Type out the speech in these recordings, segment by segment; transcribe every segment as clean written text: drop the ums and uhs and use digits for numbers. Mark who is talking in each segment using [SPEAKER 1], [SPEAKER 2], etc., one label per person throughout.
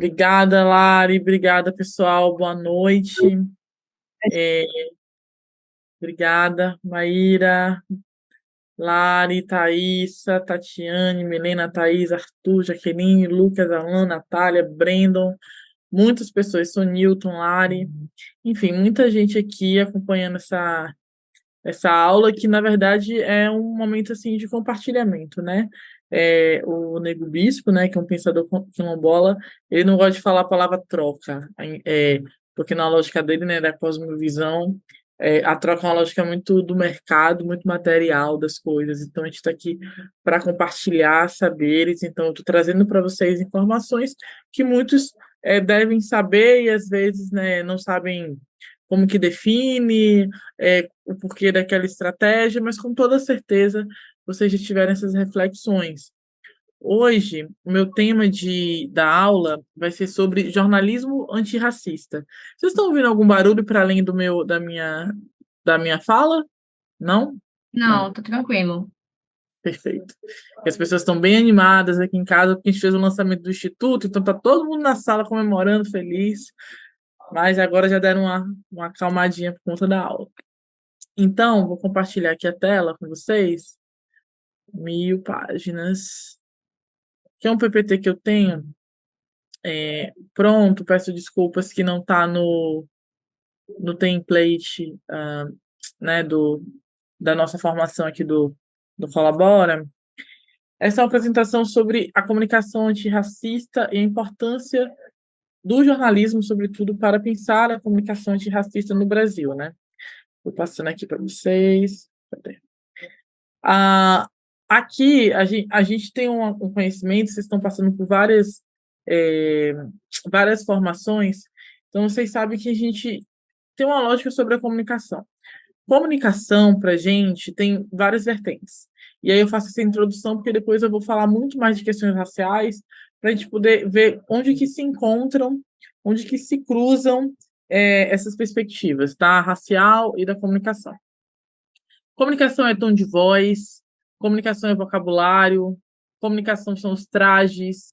[SPEAKER 1] Obrigada, Lari. Obrigada, pessoal. Boa noite. É, Obrigada, Maíra, Lari, Thaísa, Tatiane, Milena, Thaís, Arthur, Jaqueline, Lucas, Alan, Natália, Brandon, muitas pessoas, Sonilton, Lari, enfim, muita gente aqui acompanhando essa aula que, na verdade, é um momento assim de compartilhamento, né? O Nego Bispo, né, que é um pensador quilombola, ele não gosta de falar a palavra troca, porque na lógica dele, né, da cosmovisão, a troca é uma lógica muito do mercado, muito material das coisas. Então, a gente está aqui para compartilhar saberes. Então, eu estou trazendo para vocês informações que muitos devem saber e, às vezes, né, não sabem como que define, o porquê daquela estratégia, mas com toda certeza vocês já tiveram essas reflexões. Hoje, o meu tema da aula vai ser sobre jornalismo antirracista. Vocês estão ouvindo algum barulho para além da minha fala? Não? Não,
[SPEAKER 2] Não, tá tranquilo.
[SPEAKER 1] perfeito. As pessoas estão bem animadas aqui em casa, porque a gente fez o lançamento do Instituto, então está todo mundo na sala comemorando, feliz, mas agora já deram uma acalmadinha por conta da aula. Então, vou compartilhar aqui a tela com vocês. 1.000 páginas. Que é um PPT que eu tenho pronto. Peço desculpas que não está no template, né, da nossa formação aqui do Colabora. Essa é uma apresentação sobre a comunicação antirracista e a importância do jornalismo, sobretudo, para pensar a comunicação antirracista no Brasil, né? Vou passando aqui para vocês. Cadê? Ah, Aqui a gente tem um conhecimento, vocês estão passando por eh, várias formações, então vocês sabem que a gente tem uma lógica sobre a comunicação. Comunicação, para a gente, tem várias vertentes. E aí eu faço essa introdução, porque depois eu vou falar muito mais de questões raciais, para a gente poder ver onde que se encontram, onde que se cruzam essas perspectivas, tá? Racial e da comunicação. Comunicação é tom de voz, comunicação é vocabulário, comunicação são os trajes,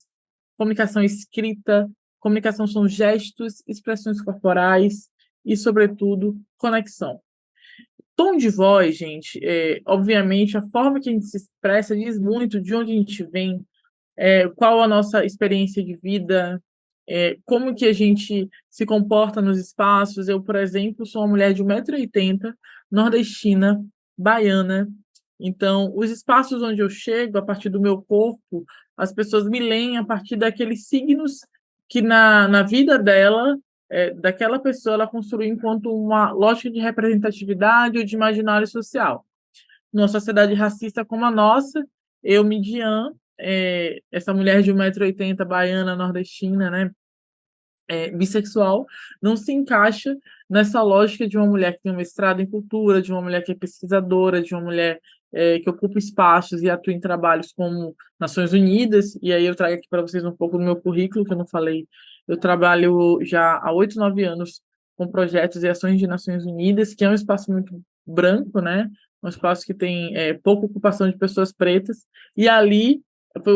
[SPEAKER 1] comunicação é escrita, comunicação são gestos, expressões corporais e, sobretudo, conexão. Tom de voz, gente, obviamente, a forma que a gente se expressa diz muito de onde a gente vem, qual a nossa experiência de vida, como que a gente se comporta nos espaços. Eu, por exemplo, sou uma mulher de 1,80 m, nordestina, baiana. Então, os espaços onde eu chego, a partir do meu corpo, as pessoas me leem a partir daqueles signos que na vida dela, daquela pessoa, ela construiu enquanto uma lógica de representatividade ou de imaginário social. Numa sociedade racista como a nossa, eu, Midian, essa mulher de 1,80 m, baiana, nordestina, né, bissexual, não se encaixa nessa lógica de uma mulher que tem um mestrado em cultura, de uma mulher que é pesquisadora, de uma mulher que ocupa espaços e atua em trabalhos como Nações Unidas. E aí eu trago aqui para vocês um pouco do meu currículo, que eu não falei. Eu trabalho já há 8, 9 anos com projetos e ações de Nações Unidas, que é um espaço muito branco, né? Um espaço que tem pouca ocupação de pessoas pretas, e ali foi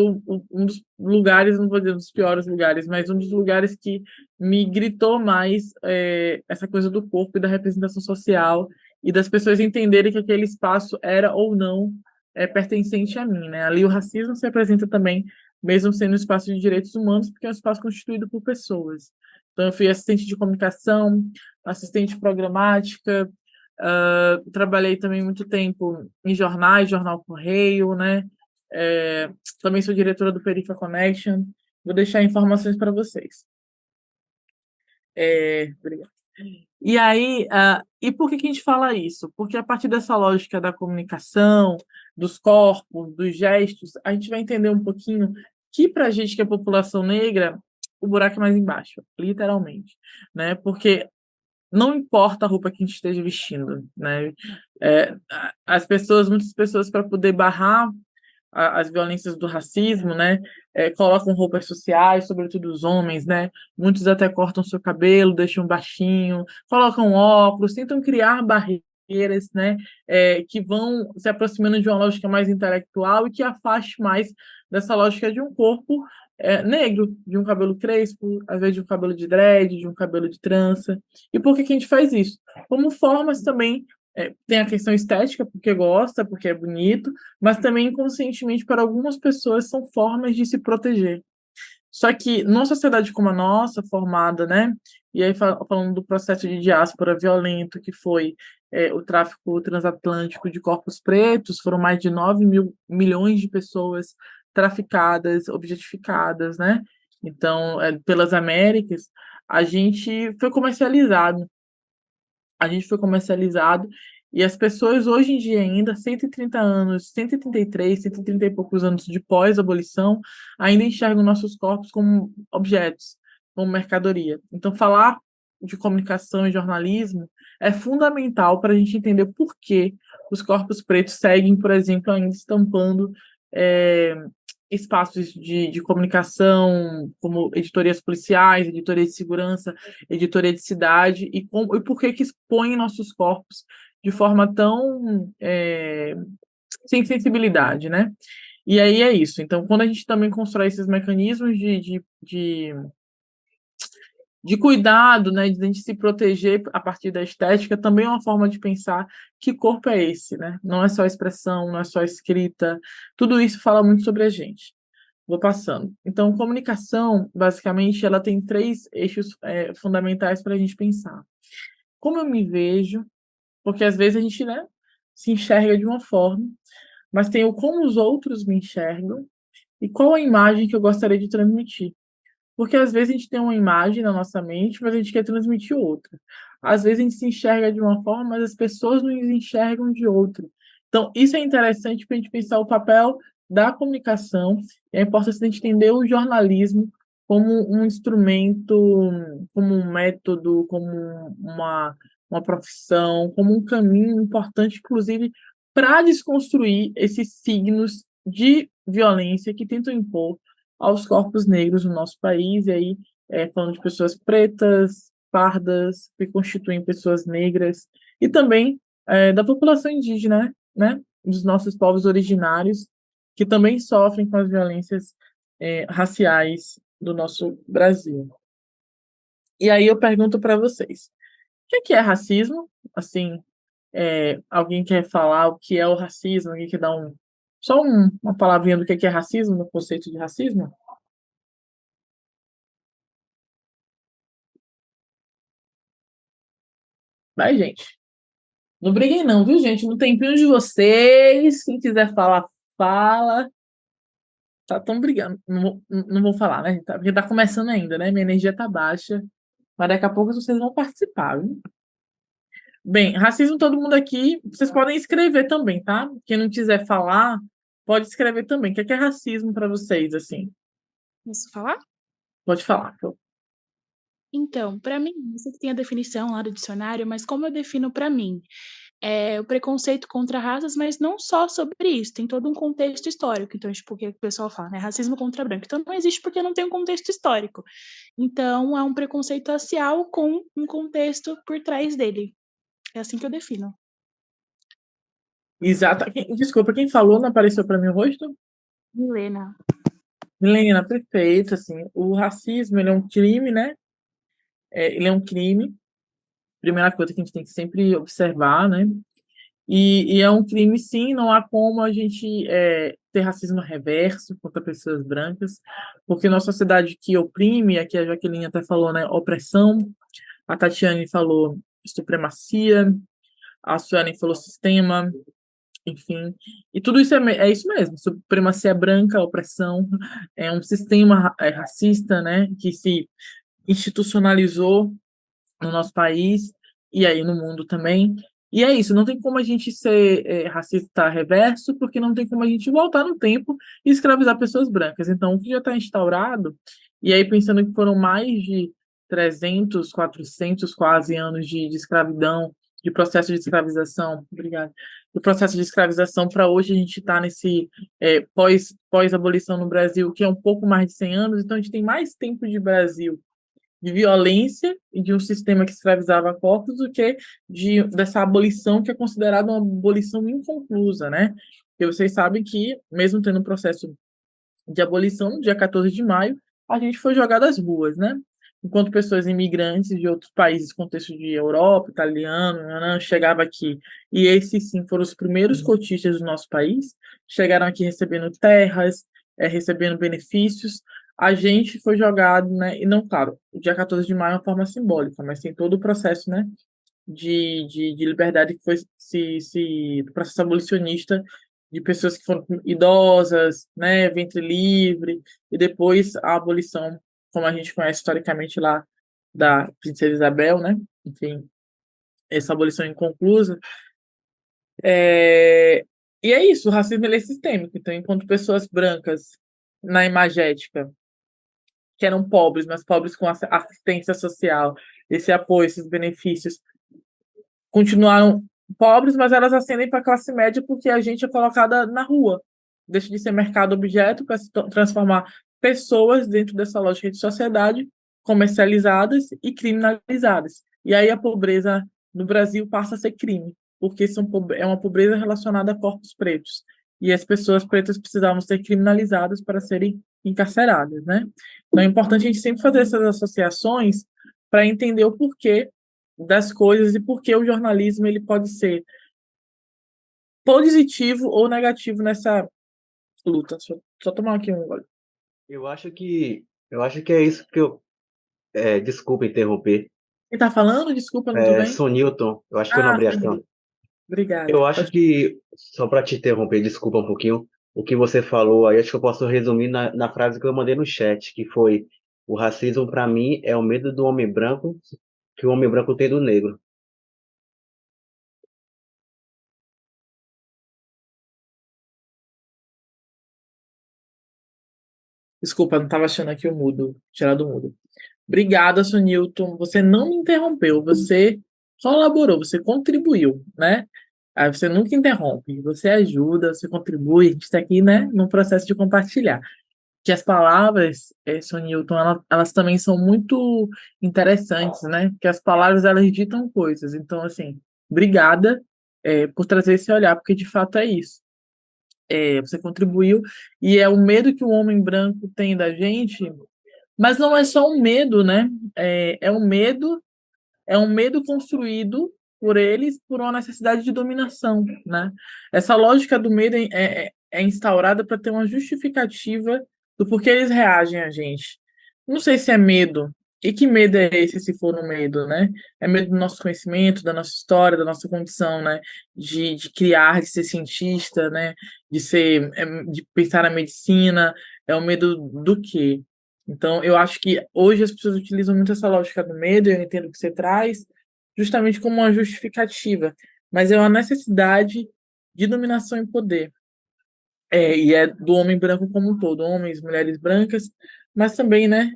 [SPEAKER 1] um dos lugares, não vou dizer um dos piores lugares, mas um dos lugares que me gritou mais essa coisa do corpo e da representação social, e das pessoas entenderem que aquele espaço era ou não pertencente a mim, né? Ali o racismo se apresenta também, mesmo sendo um espaço de direitos humanos, porque é um espaço constituído por pessoas. Então, eu fui assistente de comunicação, assistente programática, trabalhei também muito tempo em jornais, Jornal Correio, né? Também sou diretora do Perifa Connection. Vou deixar informações para vocês. Obrigada. E aí, e por que a gente fala isso? Porque a partir dessa lógica da comunicação, dos corpos, dos gestos, a gente vai entender um pouquinho que, para a gente que é população negra, o buraco é mais embaixo, literalmente, né? Porque não importa a roupa que a gente esteja vestindo, né? Muitas pessoas, para poder barrar as violências do racismo, né, colocam roupas sociais, sobretudo os homens, né? Muitos até cortam seu cabelo, deixam baixinho, colocam óculos, tentam criar barreiras, né, que vão se aproximando de uma lógica mais intelectual e que afaste mais dessa lógica de um corpo negro, de um cabelo crespo, às vezes de um cabelo de dread, de um cabelo de trança. E por que que a gente faz isso? Como formas também, tem a questão estética, porque gosta, porque é bonito, mas também inconscientemente para algumas pessoas são formas de se proteger. Só que numa sociedade como a nossa, formada, né? E aí falando do processo de diáspora violento, que foi o tráfico transatlântico de corpos pretos, foram mais de 9 milhões de pessoas traficadas, objetificadas, né? Então, pelas Américas, a gente foi comercializado a gente foi comercializado e as pessoas hoje em dia ainda, 130 anos, 133, 130 e poucos anos de pós-abolição, ainda enxergam nossos corpos como objetos, como mercadoria. Então, falar de comunicação e jornalismo é fundamental para a gente entender por que os corpos pretos seguem, por exemplo, ainda estampando é, espaços de comunicação, como editorias policiais, editoria de segurança, editoria de cidade, e por que que expõe nossos corpos de forma tão sem sensibilidade, né? E aí é isso. Então, quando a gente também constrói esses mecanismos de cuidado, né, de a gente se proteger a partir da estética, também é uma forma de pensar que corpo é esse, né? Não é só expressão, não é só escrita, tudo isso fala muito sobre a gente. Vou passando. Então, comunicação, basicamente, ela tem três eixos fundamentais para a gente pensar. Como eu me vejo, porque às vezes a gente, né, se enxerga de uma forma, mas tem o como os outros me enxergam e qual a imagem que eu gostaria de transmitir. Porque às vezes a gente tem uma imagem na nossa mente, mas a gente quer transmitir outra. Às vezes a gente se enxerga de uma forma, mas as pessoas nos enxergam de outra. Então, isso é interessante para a gente pensar o papel da comunicação e a importância de a gente entender o jornalismo como um instrumento, como um método, como uma profissão, como um caminho importante, inclusive, para desconstruir esses signos de violência que tentam impor aos corpos negros no nosso país, e aí falando de pessoas pretas, pardas, que constituem pessoas negras, e também da população indígena, né? Dos nossos povos originários, que também sofrem com as violências raciais do nosso Brasil. E aí eu pergunto para vocês, o que é racismo? Assim, alguém quer falar o que é o racismo? Alguém quer dar uma palavrinha do que é racismo, no conceito de racismo? Vai, gente. Não briguem não, viu, gente? No tempinho de vocês, quem quiser falar, fala. Tá tão brigando. Não vou falar, né? Porque tá começando ainda, né? Minha energia tá baixa. Mas daqui a pouco vocês vão participar, viu? Bem, racismo todo mundo aqui. Vocês podem escrever também, tá? Quem não quiser falar, pode escrever também. O que é racismo para vocês, assim?
[SPEAKER 2] Posso falar?
[SPEAKER 1] Pode falar.
[SPEAKER 2] Então, para mim, eu sei que tem a definição lá do dicionário, mas como eu defino para mim? É o preconceito contra raças, mas não só sobre isso, tem todo um contexto histórico. Então, tipo, o que o pessoal fala, né? Racismo contra branco. Então, não existe porque não tem um contexto histórico. Então, é um preconceito racial com um contexto por trás dele. É assim que eu defino.
[SPEAKER 1] Exato. Desculpa, quem falou não apareceu para mim o rosto?
[SPEAKER 2] Milena.
[SPEAKER 1] Milena, perfeito, assim. O racismo, ele é um crime, né? Ele é um crime. Primeira coisa que a gente tem que sempre observar, né? E é um crime, sim, não há como a gente ter racismo reverso contra pessoas brancas, porque nossa sociedade que oprime, aqui a Jaqueline até falou, né, opressão, a Tatiane falou supremacia, a Suelen falou sistema, enfim, e tudo isso é isso mesmo, supremacia branca, opressão, é um sistema racista, né, que se institucionalizou no nosso país e aí no mundo também. E é isso, não tem como a gente ser racista reverso, porque não tem como a gente voltar no tempo e escravizar pessoas brancas. Então, o que já está instaurado, e aí pensando que foram mais de 300, 400 quase anos de escravidão, de processo de escravização, obrigada, do processo de escravização para hoje a gente está nesse pós-abolição no Brasil, que é um pouco mais de 100 anos, então a gente tem mais tempo de Brasil de violência e de um sistema que escravizava corpos do que dessa abolição que é considerada uma abolição inconclusa, né? Porque vocês sabem que, mesmo tendo um processo de abolição, no dia 14 de maio, a gente foi jogado às ruas, né? Enquanto pessoas imigrantes de outros países, contexto de Europa, italiano, né, chegavam aqui, e esses sim foram os primeiros cotistas do nosso país, chegaram aqui recebendo terras, recebendo benefícios, a gente foi jogado, né? E não, claro, o dia 14 de maio é uma forma simbólica, mas tem todo o processo, né? De liberdade que foi do processo abolicionista de pessoas que foram idosas, né, ventre livre, e depois a abolição, como a gente conhece historicamente lá, da Princesa Isabel, né, enfim, essa abolição inconclusa. É... E é isso, o racismo ele é sistêmico. Então, enquanto pessoas brancas na imagética, que eram pobres, mas pobres com assistência social, esse apoio, esses benefícios, continuaram pobres, mas elas ascendem para a classe média porque a gente é colocada na rua. Deixa de ser mercado objeto para se transformar pessoas dentro dessa lógica de sociedade comercializadas e criminalizadas. E aí a pobreza no Brasil passa a ser crime, porque é uma pobreza relacionada a corpos pretos. E as pessoas pretas precisavam ser criminalizadas para serem encarceradas, né? Então é importante a gente sempre fazer essas associações para entender o porquê das coisas e por que o jornalismo ele pode ser positivo ou negativo nessa luta. Só tomar aqui um gole.
[SPEAKER 3] Eu acho que é isso que desculpa interromper.
[SPEAKER 1] Quem tá falando? Desculpa, não tô bem.
[SPEAKER 3] Sonilton, eu acho que eu não
[SPEAKER 1] Ah,
[SPEAKER 3] abri a câmera.
[SPEAKER 1] Fernando. Obrigada.
[SPEAKER 3] Eu acho que, só para te interromper, desculpa um pouquinho, o que você falou aí, acho que eu posso resumir na frase que eu mandei no chat, que foi: o racismo para mim é o medo do homem branco que o homem branco tem do negro.
[SPEAKER 1] Desculpa, não estava achando aqui o mudo, tirar do mudo. Obrigada, Sonilton. Você não me interrompeu, você colaborou, você contribuiu, né? Aí você nunca interrompe, você ajuda, você contribui. A gente está aqui, né, num processo de compartilhar. Que as palavras, Sonilton, elas também são muito interessantes, né? Que as palavras, elas ditam coisas. Então, assim, obrigada, por trazer esse olhar, porque de fato é isso. Você contribuiu, e é o medo que o homem branco tem da gente, mas não é só um medo, né? É um medo construído por eles por uma necessidade de dominação, né? Essa lógica do medo é instaurada para ter uma justificativa do porquê eles reagem a gente. Não sei se é medo. E que medo é esse, se for um medo, né? É medo do nosso conhecimento, da nossa história, da nossa condição, né? De criar, de ser cientista, né? De pensar na medicina. É o medo do quê? Então, eu acho que hoje as pessoas utilizam muito essa lógica do medo, eu entendo que você traz, justamente como uma justificativa, mas é uma necessidade de dominação e poder. E é do homem branco como um todo, homens, mulheres brancas, mas também, né,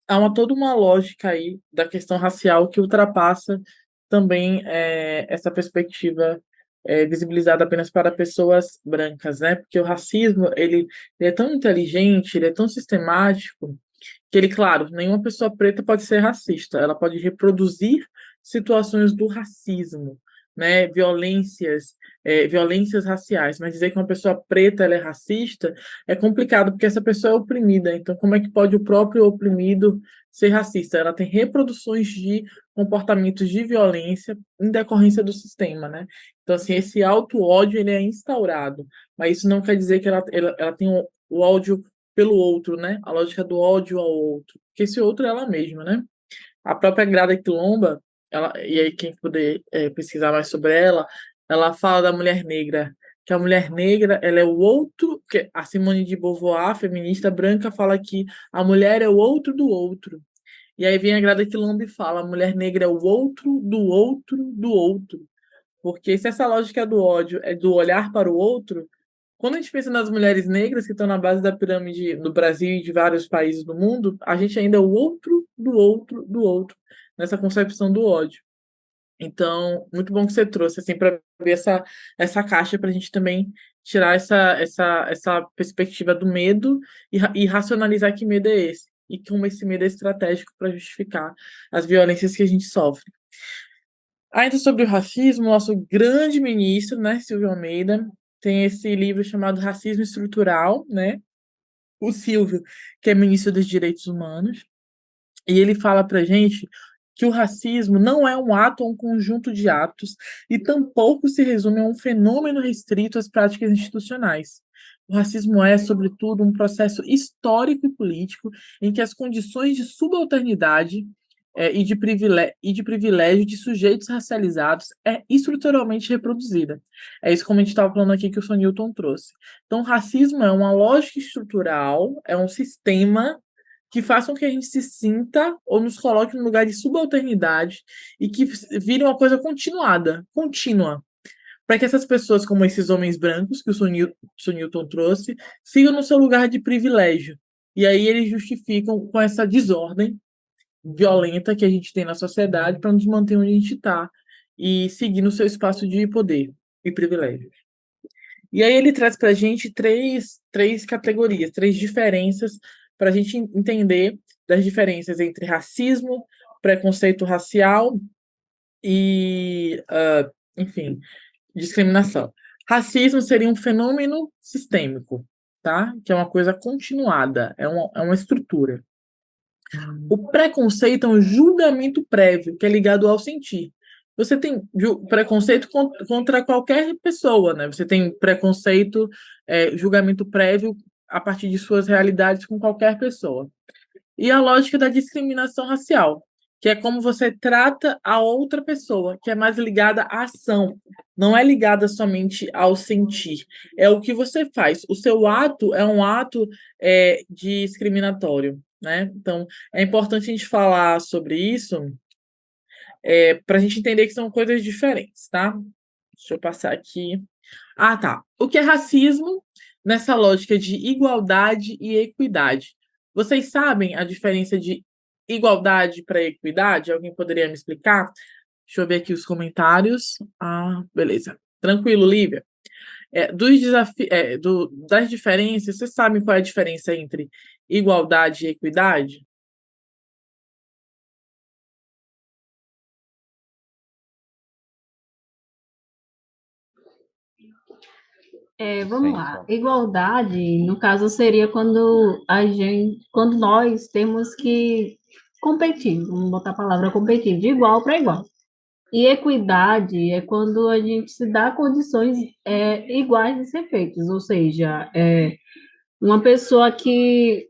[SPEAKER 1] há toda uma lógica aí da questão racial que ultrapassa também essa perspectiva visibilizada apenas para pessoas brancas, né? Porque o racismo, ele é tão inteligente, ele é tão sistemático, que ele, claro, nenhuma pessoa preta pode ser racista, ela pode reproduzir situações do racismo, né, violências raciais, mas dizer que uma pessoa preta ela é racista é complicado, porque essa pessoa é oprimida, então como é que pode o próprio oprimido ser racista? Ela tem reproduções de comportamentos de violência em decorrência do sistema, né? Então, assim, esse auto-ódio, ele é instaurado, mas isso não quer dizer que ela tem o ódio pelo outro, né? A lógica do ódio ao outro. Porque esse outro é ela mesma, né? A própria Grada Quilomba, e aí quem puder pesquisar mais sobre ela fala da mulher negra, que a mulher negra ela é o outro, que a Simone de Beauvoir, feminista branca, fala que a mulher é o outro do outro. E aí vem a Grada Quilomba e fala, a mulher negra é o outro do outro do outro. Porque se essa lógica do ódio é do olhar para o outro, quando a gente pensa nas mulheres negras que estão na base da pirâmide do Brasil e de vários países do mundo, a gente ainda é o outro do outro do outro, nessa concepção do ódio. Então, muito bom que você trouxe, assim, para ver essa caixa, para a gente também tirar essa perspectiva do medo e racionalizar que medo é esse, e como esse medo é estratégico para justificar as violências que a gente sofre. Ainda sobre o racismo, nosso grande ministro, né, Silvio Almeida, tem esse livro chamado Racismo Estrutural, né, o Silvio, que é ministro dos Direitos Humanos, e ele fala para a gente que o racismo não é um ato ou um conjunto de atos e tampouco se resume a um fenômeno restrito às práticas institucionais. O racismo é, sobretudo, um processo histórico e político em que as condições de subalternidade e de privilégio de sujeitos racializados é estruturalmente reproduzida. É isso como a gente estava falando aqui que o Sonilton trouxe. Então, o racismo é uma lógica estrutural, é um sistema que façam que a gente se sinta ou nos coloque num lugar de subalternidade e que vire uma coisa continuada, contínua, para que essas pessoas, como esses homens brancos que o Sonilton trouxe, sigam no seu lugar de privilégio. E aí eles justificam com essa desordem violenta que a gente tem na sociedade para nos manter onde a gente está e seguir no seu espaço de poder e privilégio. E aí ele traz para a gente três categorias, três diferenças para a gente entender das diferenças entre racismo, preconceito racial e, enfim, discriminação. Racismo seria um fenômeno sistêmico, tá? Que é uma coisa continuada, é uma estrutura. O preconceito é um julgamento prévio, que é ligado ao sentir. Você tem preconceito contra qualquer pessoa, né? Você tem preconceito, julgamento prévio a partir de suas realidades com qualquer pessoa. E a lógica da discriminação racial, que é como você trata a outra pessoa, que é mais ligada à ação, não é ligada somente ao sentir. É o que você faz. O seu ato é um ato discriminatório, né? Então, é importante a gente falar sobre isso para a gente entender que são coisas diferentes, tá? Deixa eu passar aqui. Ah, tá. O que é racismo nessa lógica de igualdade e equidade? Vocês sabem a diferença de igualdade para equidade? Alguém poderia me explicar? Deixa eu ver aqui os comentários. Ah, beleza. Tranquilo, Lívia. Das diferenças, vocês sabem qual é a diferença entre igualdade e equidade?
[SPEAKER 4] Vamos lá. Igualdade, no caso, seria quando nós temos que competir, vamos botar a palavra competir, de igual para igual. E equidade é quando a gente se dá condições iguais de ser feitas, ou seja, uma pessoa que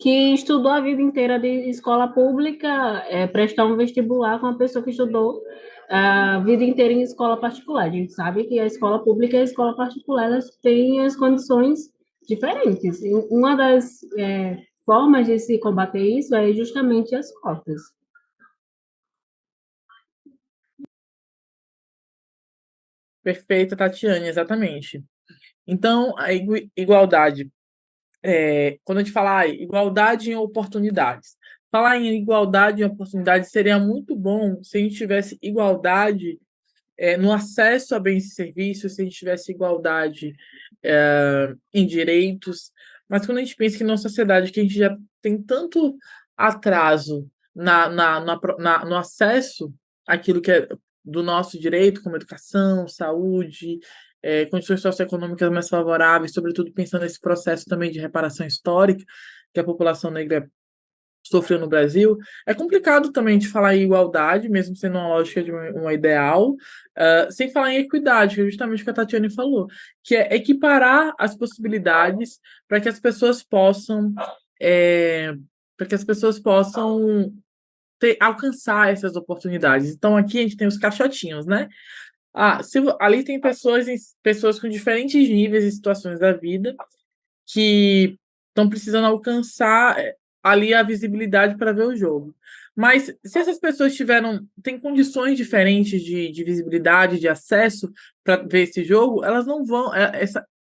[SPEAKER 4] estudou a vida inteira de escola pública, prestar um vestibular com uma pessoa que estudou a vida inteira em escola particular. A gente sabe que a escola pública e a escola particular elas têm as condições diferentes. E uma das formas de se combater isso é justamente as cotas.
[SPEAKER 1] Perfeita, Tatiane, exatamente. Então, a igualdade, quando a gente fala igualdade em oportunidades, falar em igualdade em oportunidades seria muito bom se a gente tivesse igualdade no acesso a bens e serviços, se a gente tivesse igualdade em direitos, mas quando a gente pensa que numa sociedade que a gente já tem tanto atraso no acesso àquilo que é do nosso direito, como educação, saúde, condições socioeconômicas mais favoráveis, sobretudo pensando nesse processo também de reparação histórica que a população negra sofreu no Brasil, é complicado também de falar em igualdade, mesmo sendo uma lógica de uma ideal, sem falar em equidade, que é justamente o que a Tatiane falou, que é equiparar as possibilidades para que as pessoas possam alcançar essas oportunidades. Então, aqui a gente tem os caixotinhos, né? Ali tem pessoas com diferentes níveis e situações da vida que estão precisando alcançar ali a visibilidade para ver o jogo. Mas se essas pessoas têm condições diferentes de visibilidade, de acesso para ver esse jogo, elas não vão.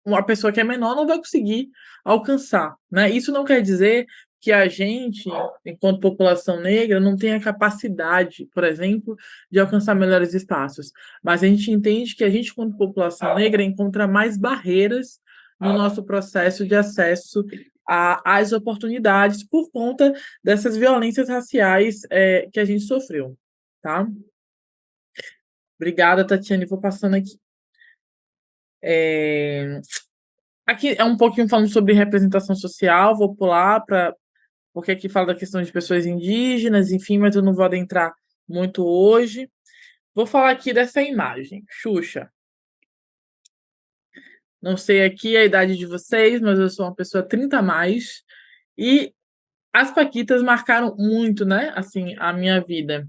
[SPEAKER 1] Uma pessoa que é menor não vai conseguir alcançar, né? Isso não quer dizer que a gente, enquanto população negra, não tenha capacidade, por exemplo, de alcançar melhores espaços. Mas a gente entende que a gente, enquanto população negra, encontra mais barreiras no nosso processo de acesso às oportunidades por conta dessas violências raciais que a gente sofreu, tá? Obrigada, Tatiane. Vou passando aqui. Aqui é um pouquinho falando sobre representação social, vou pular porque aqui fala da questão de pessoas indígenas, enfim, mas eu não vou adentrar muito hoje. Vou falar aqui dessa imagem, Xuxa. Não sei aqui a idade de vocês, mas eu sou uma pessoa 30 a mais, e as paquitas marcaram muito, né, assim, a minha vida,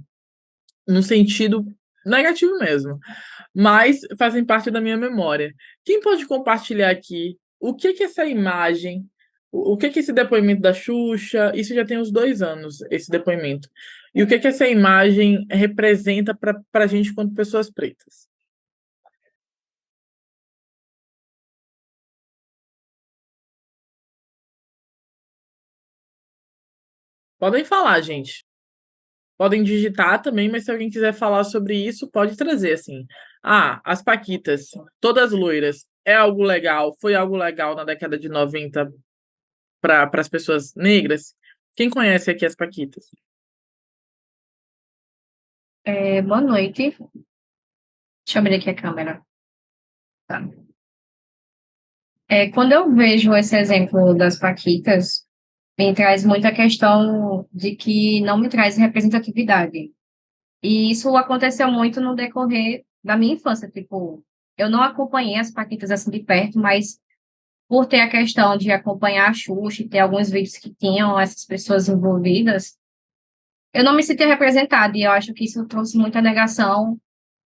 [SPEAKER 1] no sentido negativo mesmo, mas fazem parte da minha memória. Quem pode compartilhar aqui o que que essa imagem, o que que esse depoimento da Xuxa, isso já tem uns 2 anos, esse depoimento, e o que que essa imagem representa para a gente quanto pessoas pretas? Podem falar, gente. Podem digitar também, mas se alguém quiser falar sobre isso, pode trazer, assim. Ah, as paquitas, todas loiras, é algo legal, foi algo legal na década de 90 para as pessoas negras? Quem conhece aqui as paquitas?
[SPEAKER 5] Boa noite. Deixa eu abrir aqui a câmera. Tá. Quando eu vejo esse exemplo das paquitas, me traz muita questão de que não me traz representatividade. E isso aconteceu muito no decorrer da minha infância. Tipo, eu não acompanhei as paquitas assim de perto, mas por ter a questão de acompanhar a Xuxa e ter alguns vídeos que tinham essas pessoas envolvidas, eu não me sentia representada. E eu acho que isso trouxe muita negação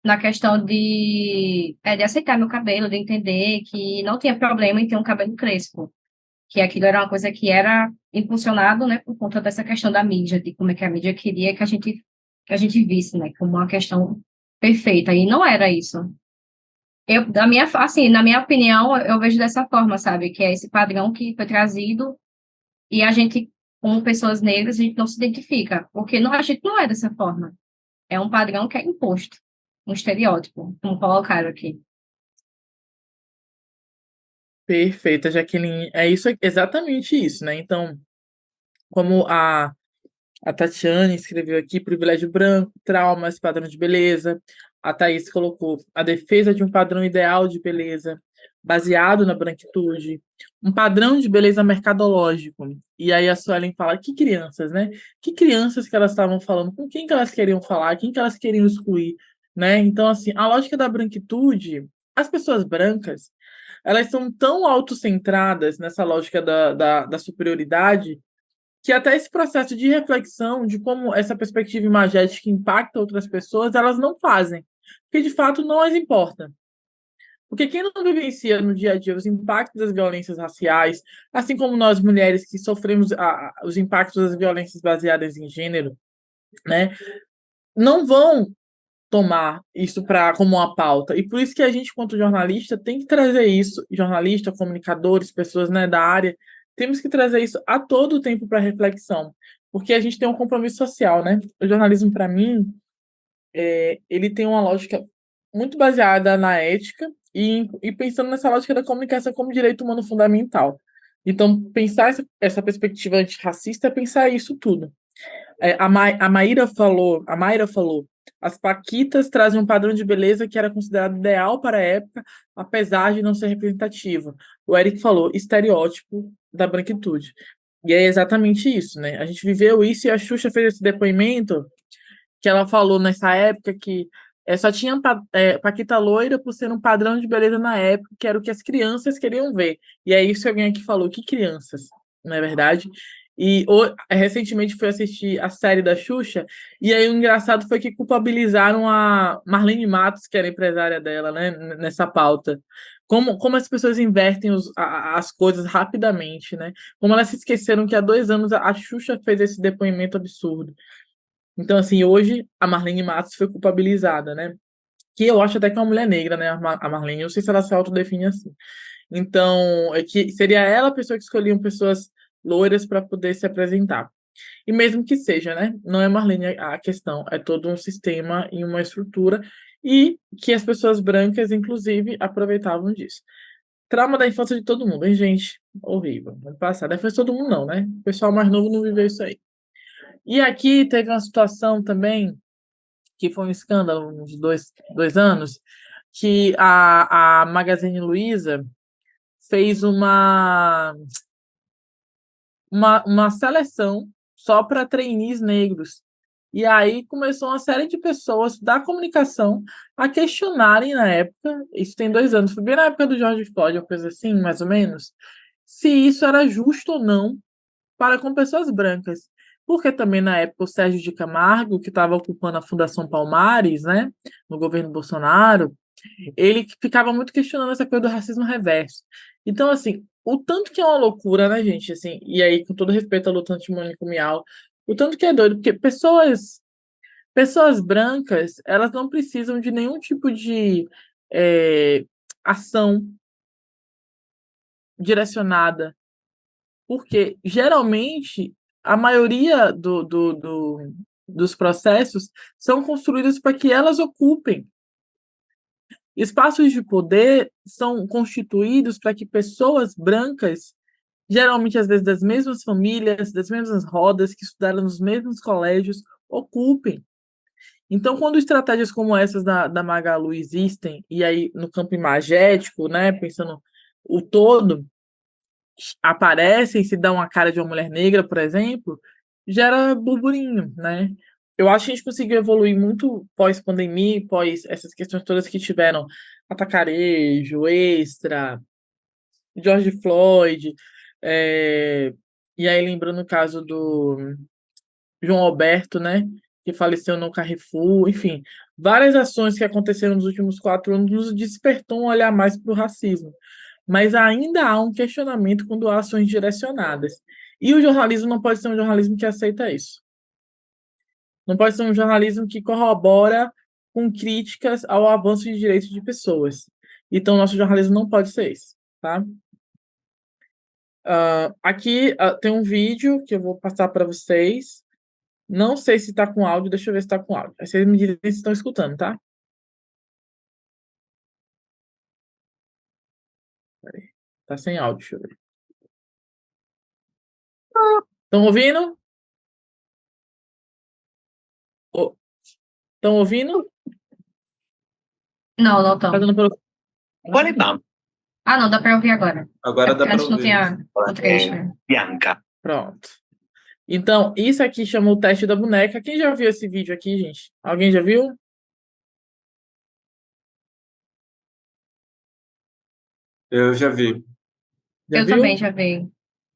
[SPEAKER 5] na questão de aceitar meu cabelo, de entender que não tinha problema em ter um cabelo crespo, que aquilo era uma coisa que era impulsionado, né, por conta dessa questão da mídia, de como é que a mídia queria que a gente visse, né, como uma questão perfeita, e não era isso. Assim, na minha opinião, eu vejo dessa forma, sabe, que é esse padrão que foi trazido e a gente, como pessoas negras, a gente não se identifica, porque não, a gente não é dessa forma. É um padrão que é imposto, um estereótipo, como colocaram aqui.
[SPEAKER 1] Perfeita, Jaqueline. É isso, exatamente isso, né? Então, como a Tatiane escreveu aqui, privilégio branco, traumas, padrão de beleza. A Thaís colocou a defesa de um padrão ideal de beleza, baseado na branquitude, um padrão de beleza mercadológico. E aí a Suelen fala, que crianças, né? Que crianças que elas estavam falando, com quem que elas queriam falar, quem que elas queriam excluir, né? Então, assim, a lógica da branquitude, as pessoas brancas, elas são tão autocentradas nessa lógica da superioridade, que até esse processo de reflexão de como essa perspectiva imagética impacta outras pessoas, elas não fazem, porque de fato não as importa. Porque quem não vivencia no dia a dia os impactos das violências raciais, assim como nós mulheres que sofremos os impactos das violências baseadas em gênero, né, não vão tomar isso como uma pauta. E por isso que a gente, quanto jornalista, tem que trazer isso, jornalista, comunicadores, pessoas, né, da área, temos que trazer isso a todo tempo para reflexão, porque a gente tem um compromisso social, né? O jornalismo, para mim, ele tem uma lógica muito baseada na ética e pensando nessa lógica da comunicação como direito humano fundamental. Então, pensar essa perspectiva antirracista é pensar isso tudo. A Mayra falou, as paquitas trazem um padrão de beleza que era considerado ideal para a época, apesar de não ser representativo. O Eric falou, estereótipo da branquitude. E é exatamente isso, né? A gente viveu isso e a Xuxa fez esse depoimento que ela falou nessa época que só tinha paquita loira por ser um padrão de beleza na época, que era o que as crianças queriam ver. E é isso que alguém aqui falou, que crianças, não é verdade? E recentemente fui assistir a série da Xuxa, e aí o engraçado foi que culpabilizaram a Marlene Matos, que era empresária dela, né, nessa pauta. Como as pessoas invertem as coisas rapidamente, né? Como elas se esqueceram que há 2 anos a Xuxa fez esse depoimento absurdo. Então, assim, hoje a Marlene Matos foi culpabilizada, né? Que eu acho até que é uma mulher negra, né? A Marlene, eu não sei se ela se autodefine assim. Então, é que seria ela a pessoa que escolhiam pessoas loiras para poder se apresentar. E mesmo que seja, né? Não é Marlene a questão, é todo um sistema e uma estrutura, e que as pessoas brancas, inclusive, aproveitavam disso. Trauma da infância de todo mundo, hein, gente? Horrível. Vamos passar. Da infância de todo mundo, não, né? O pessoal mais novo não viveu isso aí. E aqui teve uma situação também, que foi um escândalo, uns 2 anos, que a Magazine Luiza fez uma seleção só para trainees negros. E aí começou uma série de pessoas da comunicação a questionarem na época, isso tem 2 anos, foi bem na época do George Floyd, uma coisa assim, mais ou menos, se isso era justo ou não para com pessoas brancas. Porque também na época o Sérgio de Camargo, que estava ocupando a Fundação Palmares, né, no governo Bolsonaro, ele ficava muito questionando essa coisa do racismo reverso. Então, assim, o tanto que é uma loucura, né, gente? Assim, e aí, com todo respeito à luta antimanicomial, o tanto que é doido, porque pessoas brancas, elas não precisam de nenhum tipo de ação direcionada, porque geralmente a maioria dos processos são construídos para que elas ocupem. Espaços de poder são constituídos para que pessoas brancas, geralmente às vezes das mesmas famílias, das mesmas rodas, que estudaram nos mesmos colégios, ocupem. Então, quando estratégias como essas da Magalu existem, e aí no campo imagético, né, pensando o todo, aparecem, se dá uma cara de uma mulher negra, por exemplo, gera burburinho, né? Eu acho que a gente conseguiu evoluir muito pós-pandemia, pós essas questões todas que tiveram atacarejo, Extra, George Floyd, e aí lembrando o caso do João Alberto, né, que faleceu no Carrefour, enfim, várias ações que aconteceram nos últimos 4 anos nos despertou um olhar mais para o racismo. Mas ainda há um questionamento quando há ações direcionadas. E o jornalismo não pode ser um jornalismo que aceita isso. Não pode ser um jornalismo que corrobora com críticas ao avanço de direitos de pessoas. Então, nosso jornalismo não pode ser esse, tá? Aqui tem um vídeo que eu vou passar para vocês. Não sei se está com áudio, deixa eu ver se está com áudio. Aí vocês me dizem se estão escutando, tá? Peraí. Tá sem áudio, deixa eu ver. Estão ouvindo? Estão ouvindo?
[SPEAKER 5] Não, não
[SPEAKER 1] Tá
[SPEAKER 5] estão.
[SPEAKER 1] dando para
[SPEAKER 6] Quale dama?
[SPEAKER 5] Ah, não, dá para ouvir agora.
[SPEAKER 6] Agora
[SPEAKER 5] É
[SPEAKER 6] dá
[SPEAKER 5] porque
[SPEAKER 6] para
[SPEAKER 5] antes não
[SPEAKER 6] ouvir.
[SPEAKER 5] tinha o trecho.
[SPEAKER 6] Bianca.
[SPEAKER 1] Pronto. Então, isso aqui chama o teste da boneca. Quem já viu esse vídeo aqui, gente? Alguém já viu?
[SPEAKER 6] Eu já vi.
[SPEAKER 1] Já
[SPEAKER 5] Eu
[SPEAKER 1] viu?
[SPEAKER 5] também já vi.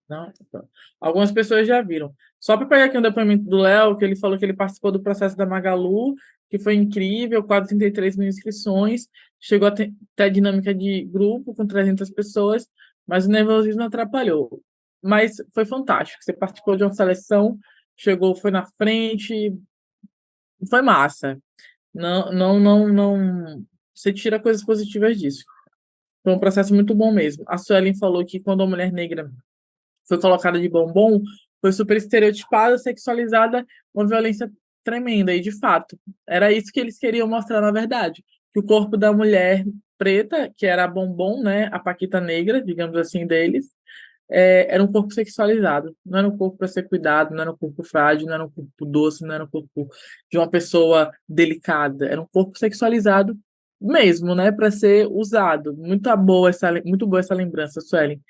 [SPEAKER 1] Não? Então, algumas pessoas já viram. Só para pegar aqui um depoimento do Léo, que ele falou que ele participou do processo da Magalu, que foi incrível, quase 33 mil inscrições, chegou a ter dinâmica de grupo com 300 pessoas, mas o nervosismo atrapalhou. Mas foi fantástico. Você participou de uma seleção, chegou, foi na frente, foi massa. Não, não, não, não. Você tira coisas positivas disso. Foi um processo muito bom mesmo. A Suelen falou que quando a mulher negra foi colocada de bombom, foi super estereotipada, sexualizada, uma violência tremenda. E, de fato, era isso que eles queriam mostrar, na verdade. Que o corpo da mulher preta, que era a bombom, né, a paquita negra, digamos assim, deles, era um corpo sexualizado. Não era um corpo para ser cuidado, não era um corpo frágil, não era um corpo doce, não era um corpo de uma pessoa delicada. Era um corpo sexualizado mesmo, né, para ser usado. Muito boa essa lembrança, Suelen.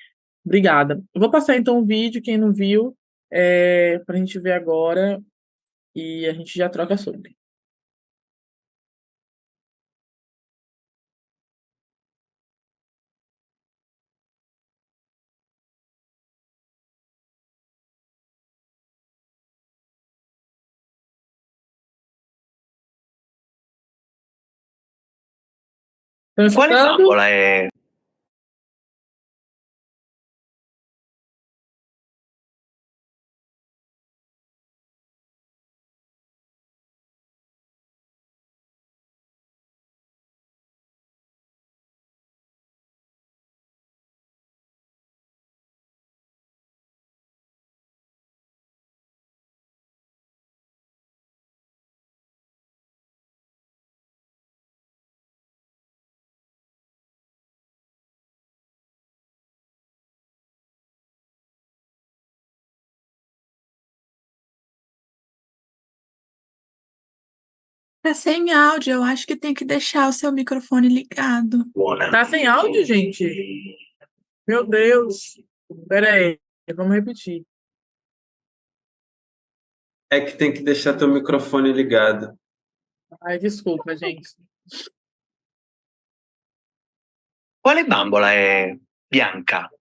[SPEAKER 1] Obrigada. Eu vou passar então o vídeo, quem não viu, para a gente ver agora e a gente já troca sobre. Estão
[SPEAKER 6] Quale
[SPEAKER 1] escutando?
[SPEAKER 6] bambola è?
[SPEAKER 7] Tá sem áudio, eu acho que tem que deixar o seu microfone ligado.
[SPEAKER 6] Buona.
[SPEAKER 1] Tá sem áudio, gente? Meu Deus! Pera aí, vamos repetir.
[SPEAKER 6] É que tem que deixar teu microfone ligado.
[SPEAKER 1] Ai, desculpa, gente.
[SPEAKER 6] Quale bambola è bianca?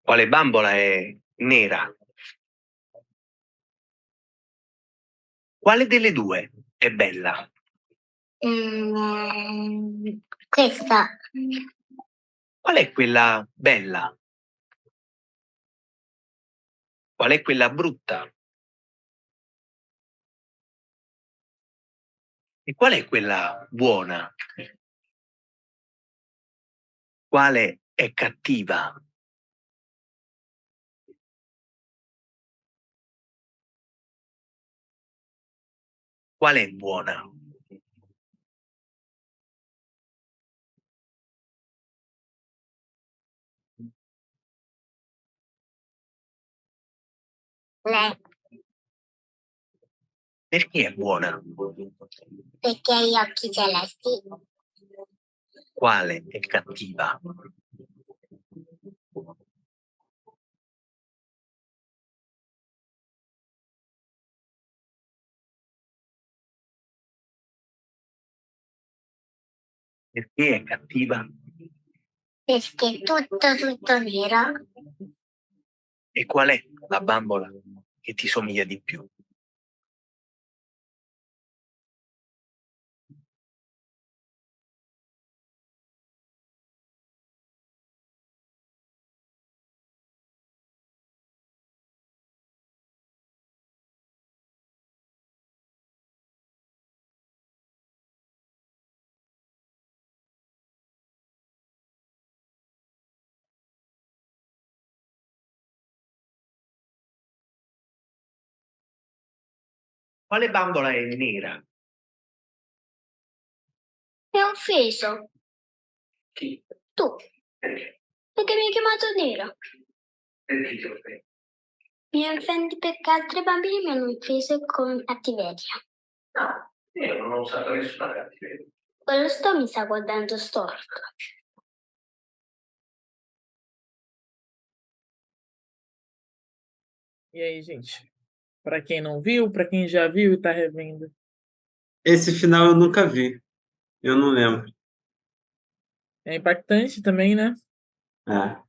[SPEAKER 6] Quale bambola è nera? Quale delle due è bella?
[SPEAKER 8] Questa.
[SPEAKER 6] Qual è quella bella? Qual è quella brutta? E qual è quella buona? Quale è cattiva? Qual è buona?
[SPEAKER 8] Lei,
[SPEAKER 6] Perché è buona?
[SPEAKER 8] perché ha gli occhi celesti.
[SPEAKER 6] Quale è cattiva? Perché è cattiva?
[SPEAKER 8] Perché tutto nero.
[SPEAKER 6] E qual è la bambola che ti somiglia di più? Quale bambola è nera?
[SPEAKER 8] È offeso.
[SPEAKER 6] Chi?
[SPEAKER 8] Tu,
[SPEAKER 6] Perché?
[SPEAKER 8] perché mi hai chiamato nero.
[SPEAKER 6] Perché ti offendi?
[SPEAKER 8] Mi offendi perché altri bambini mi hanno offeso con cattiveria.
[SPEAKER 6] No, io non ho usato nessuna cattiveria.
[SPEAKER 8] Quello mi sta guardando storto.
[SPEAKER 1] E aí, gente? Para quem não viu, para quem já viu e tá revendo.
[SPEAKER 6] Esse final eu nunca vi. Eu não lembro.
[SPEAKER 1] É impactante também, né?
[SPEAKER 6] É.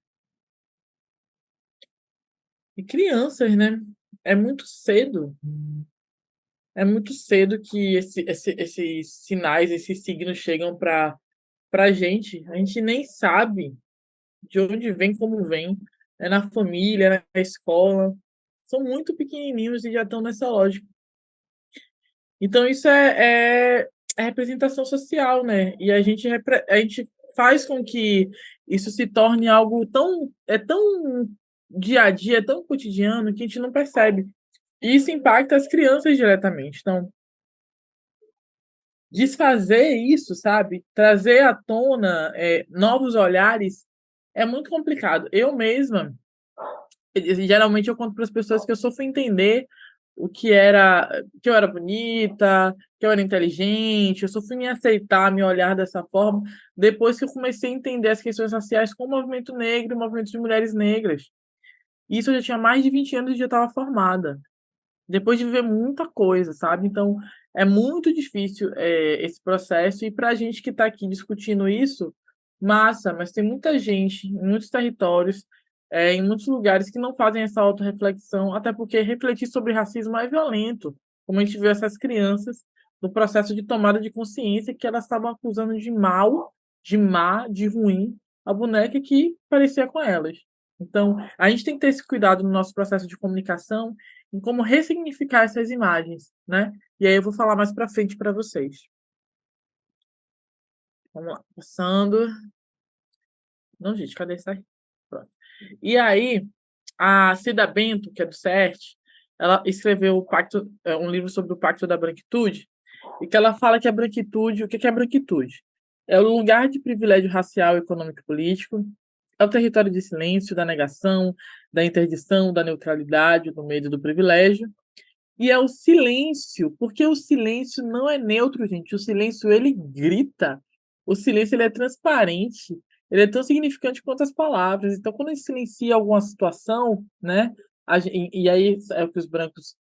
[SPEAKER 1] E crianças, né? É muito cedo. É muito cedo que esses sinais, esses signos chegam para gente. A gente nem sabe de onde vem, como vem. É na família, é na escola. São muito pequenininhos e já estão nessa lógica. Então, isso é representação social, né? E a gente faz com que isso se torne algo tão dia a dia, tão cotidiano, que a gente não percebe. E isso impacta as crianças diretamente. Então, desfazer isso, sabe? Trazer à tona novos olhares é muito complicado. Eu mesma, geralmente eu conto para as pessoas que eu só fui entender que eu era bonita, que eu era inteligente, eu só fui me aceitar, me olhar dessa forma, depois que eu comecei a entender as questões raciais com o movimento negro e o movimento de mulheres negras. Isso eu já tinha mais de 20 anos e já estava formada. Depois de viver muita coisa, sabe? Então, é muito difícil esse processo. E para a gente que está aqui discutindo isso, massa, mas tem muita gente em muitos territórios, em muitos lugares que não fazem essa autorreflexão, até porque refletir sobre racismo é violento, como a gente viu essas crianças no processo de tomada de consciência que elas estavam acusando de mal, de má, de ruim, a boneca que parecia com elas. Então, a gente tem que ter esse cuidado no nosso processo de comunicação em como ressignificar essas imagens, né? E aí eu vou falar mais para frente para vocês. Vamos lá, passando. Não, gente, cadê isso aí? Pronto. E aí, a Cida Bento, que é do CERT, ela escreveu um livro sobre o Pacto da Branquitude, e que ela fala que a branquitude, o que é a branquitude? É o lugar de privilégio racial, econômico e político, é o território de silêncio, da negação, da interdição, da neutralidade, do medo e do privilégio, E é o silêncio, porque o silêncio não é neutro, gente. O silêncio, ele grita. O silêncio, ele é transparente. Ele é tão significante quanto as palavras. Então, quando a gente silencia alguma situação, né? E aí é o que os brancos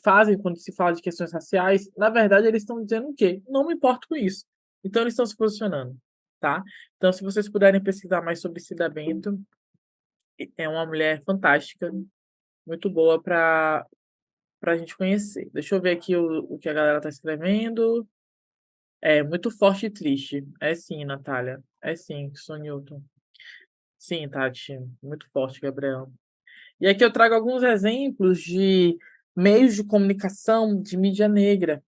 [SPEAKER 1] fazem quando se fala de questões raciais. Na verdade, eles estão dizendo o quê? Não me importo com isso. Então, eles estão se posicionando, tá? Então, se vocês puderem pesquisar mais sobre Cida Bento, é uma mulher fantástica, muito boa para a gente conhecer. Deixa eu ver aqui o que a galera está escrevendo. É muito forte e triste. É sim, Natália. É sim, sou Newton. Sim, Tati. Muito forte, Gabriel. E aqui eu trago alguns exemplos de meios de comunicação de mídia negra.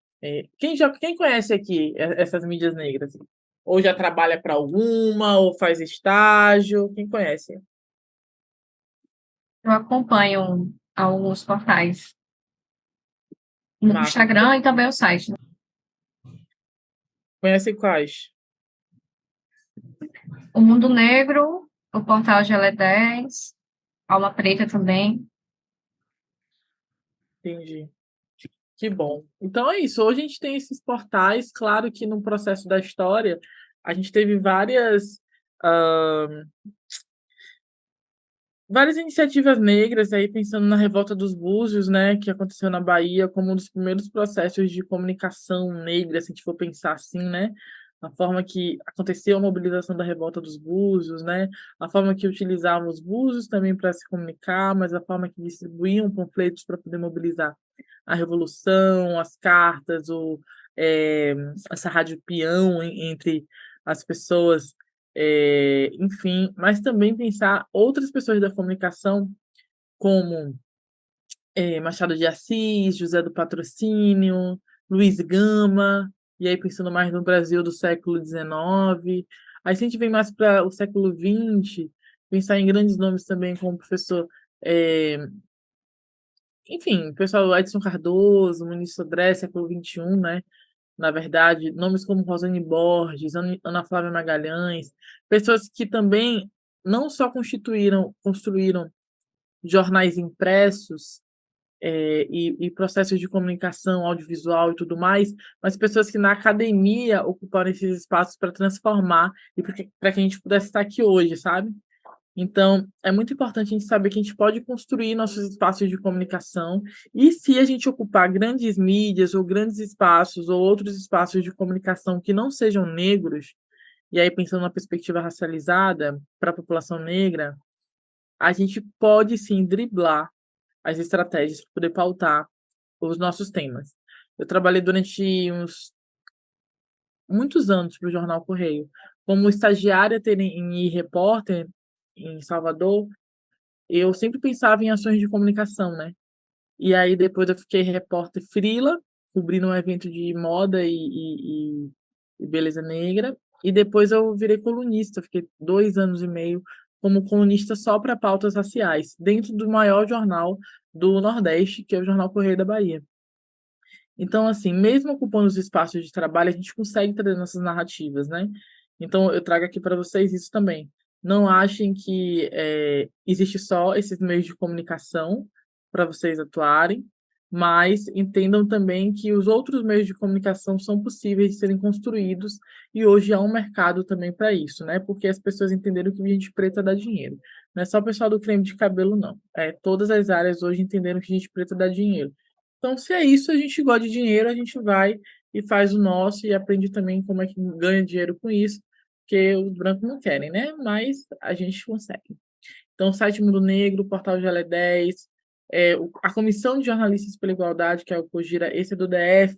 [SPEAKER 1] Quem conhece aqui essas mídias negras? Ou já trabalha para alguma, ou faz estágio? Quem conhece?
[SPEAKER 5] Eu acompanho alguns portais no
[SPEAKER 1] Massa.
[SPEAKER 5] Instagram e também o site.
[SPEAKER 1] Conhece quais?
[SPEAKER 5] O Mundo Negro, o portal GL10, Alma Preta também.
[SPEAKER 1] Entendi. Que bom. Então é isso. Hoje a gente tem esses portais. Claro que no processo da história a gente teve várias iniciativas negras aí, pensando na Revolta dos Búzios, né, que aconteceu na Bahia, como um dos primeiros processos de comunicação negra, se a gente for pensar assim, né, a forma que aconteceu a mobilização da Revolta dos Búzios, né, a forma que utilizavam os búzios também para se comunicar, mas a forma que distribuíam panfletos para poder mobilizar a revolução, as cartas, essa rádio peão entre as pessoas, enfim, mas também pensar outras pessoas da comunicação, como Machado de Assis, José do Patrocínio, Luiz Gama, e aí pensando mais no Brasil do século XIX. Aí se a gente vem mais para o século XX, pensar em grandes nomes também, como o professor, enfim, o pessoal Edson Cardoso, Muniz Sodré, século XXI, né? Na verdade, nomes como Rosane Borges, Ana Flávia Magalhães, pessoas que também não só construíram jornais impressos, e processos de comunicação audiovisual e tudo mais, mas pessoas que na academia ocuparam esses espaços para transformar e para que a gente pudesse estar aqui hoje, sabe? Então, é muito importante a gente saber que a gente pode construir nossos espaços de comunicação, e se a gente ocupar grandes mídias ou grandes espaços ou outros espaços de comunicação que não sejam negros, e aí pensando na perspectiva racializada para a população negra, a gente pode sim driblar as estratégias para poder pautar os nossos temas. Eu trabalhei durante muitos anos para o Jornal Correio, como estagiária e repórter em Salvador. Eu sempre pensava em ações de comunicação, né? E aí depois eu fiquei repórter freela, cobrindo um evento de moda e beleza negra. E depois eu virei colunista, fiquei 2 anos e meio como colunista só para pautas raciais, dentro do maior jornal do Nordeste, que é o Jornal Correio da Bahia. Então, assim, mesmo ocupando os espaços de trabalho, a gente consegue trazer nossas narrativas, né? Então, eu trago aqui para vocês isso também. Não achem que existe só esses meios de comunicação para vocês atuarem, mas entendam também que os outros meios de comunicação são possíveis de serem construídos, e hoje há um mercado também para isso, né? Porque as pessoas entenderam que gente preta dá dinheiro. Não é só o pessoal do creme de cabelo, não. Todas as áreas hoje entenderam que gente preta dá dinheiro. Então, se é isso, a gente gosta de dinheiro, a gente vai e faz o nosso e aprende também como é que ganha dinheiro com isso, porque os brancos não querem, né? Mas a gente consegue. Então, o site Mundo Negro, o portal GL10, a Comissão de Jornalistas pela Igualdade, que é o COGIRA, esse é do DF,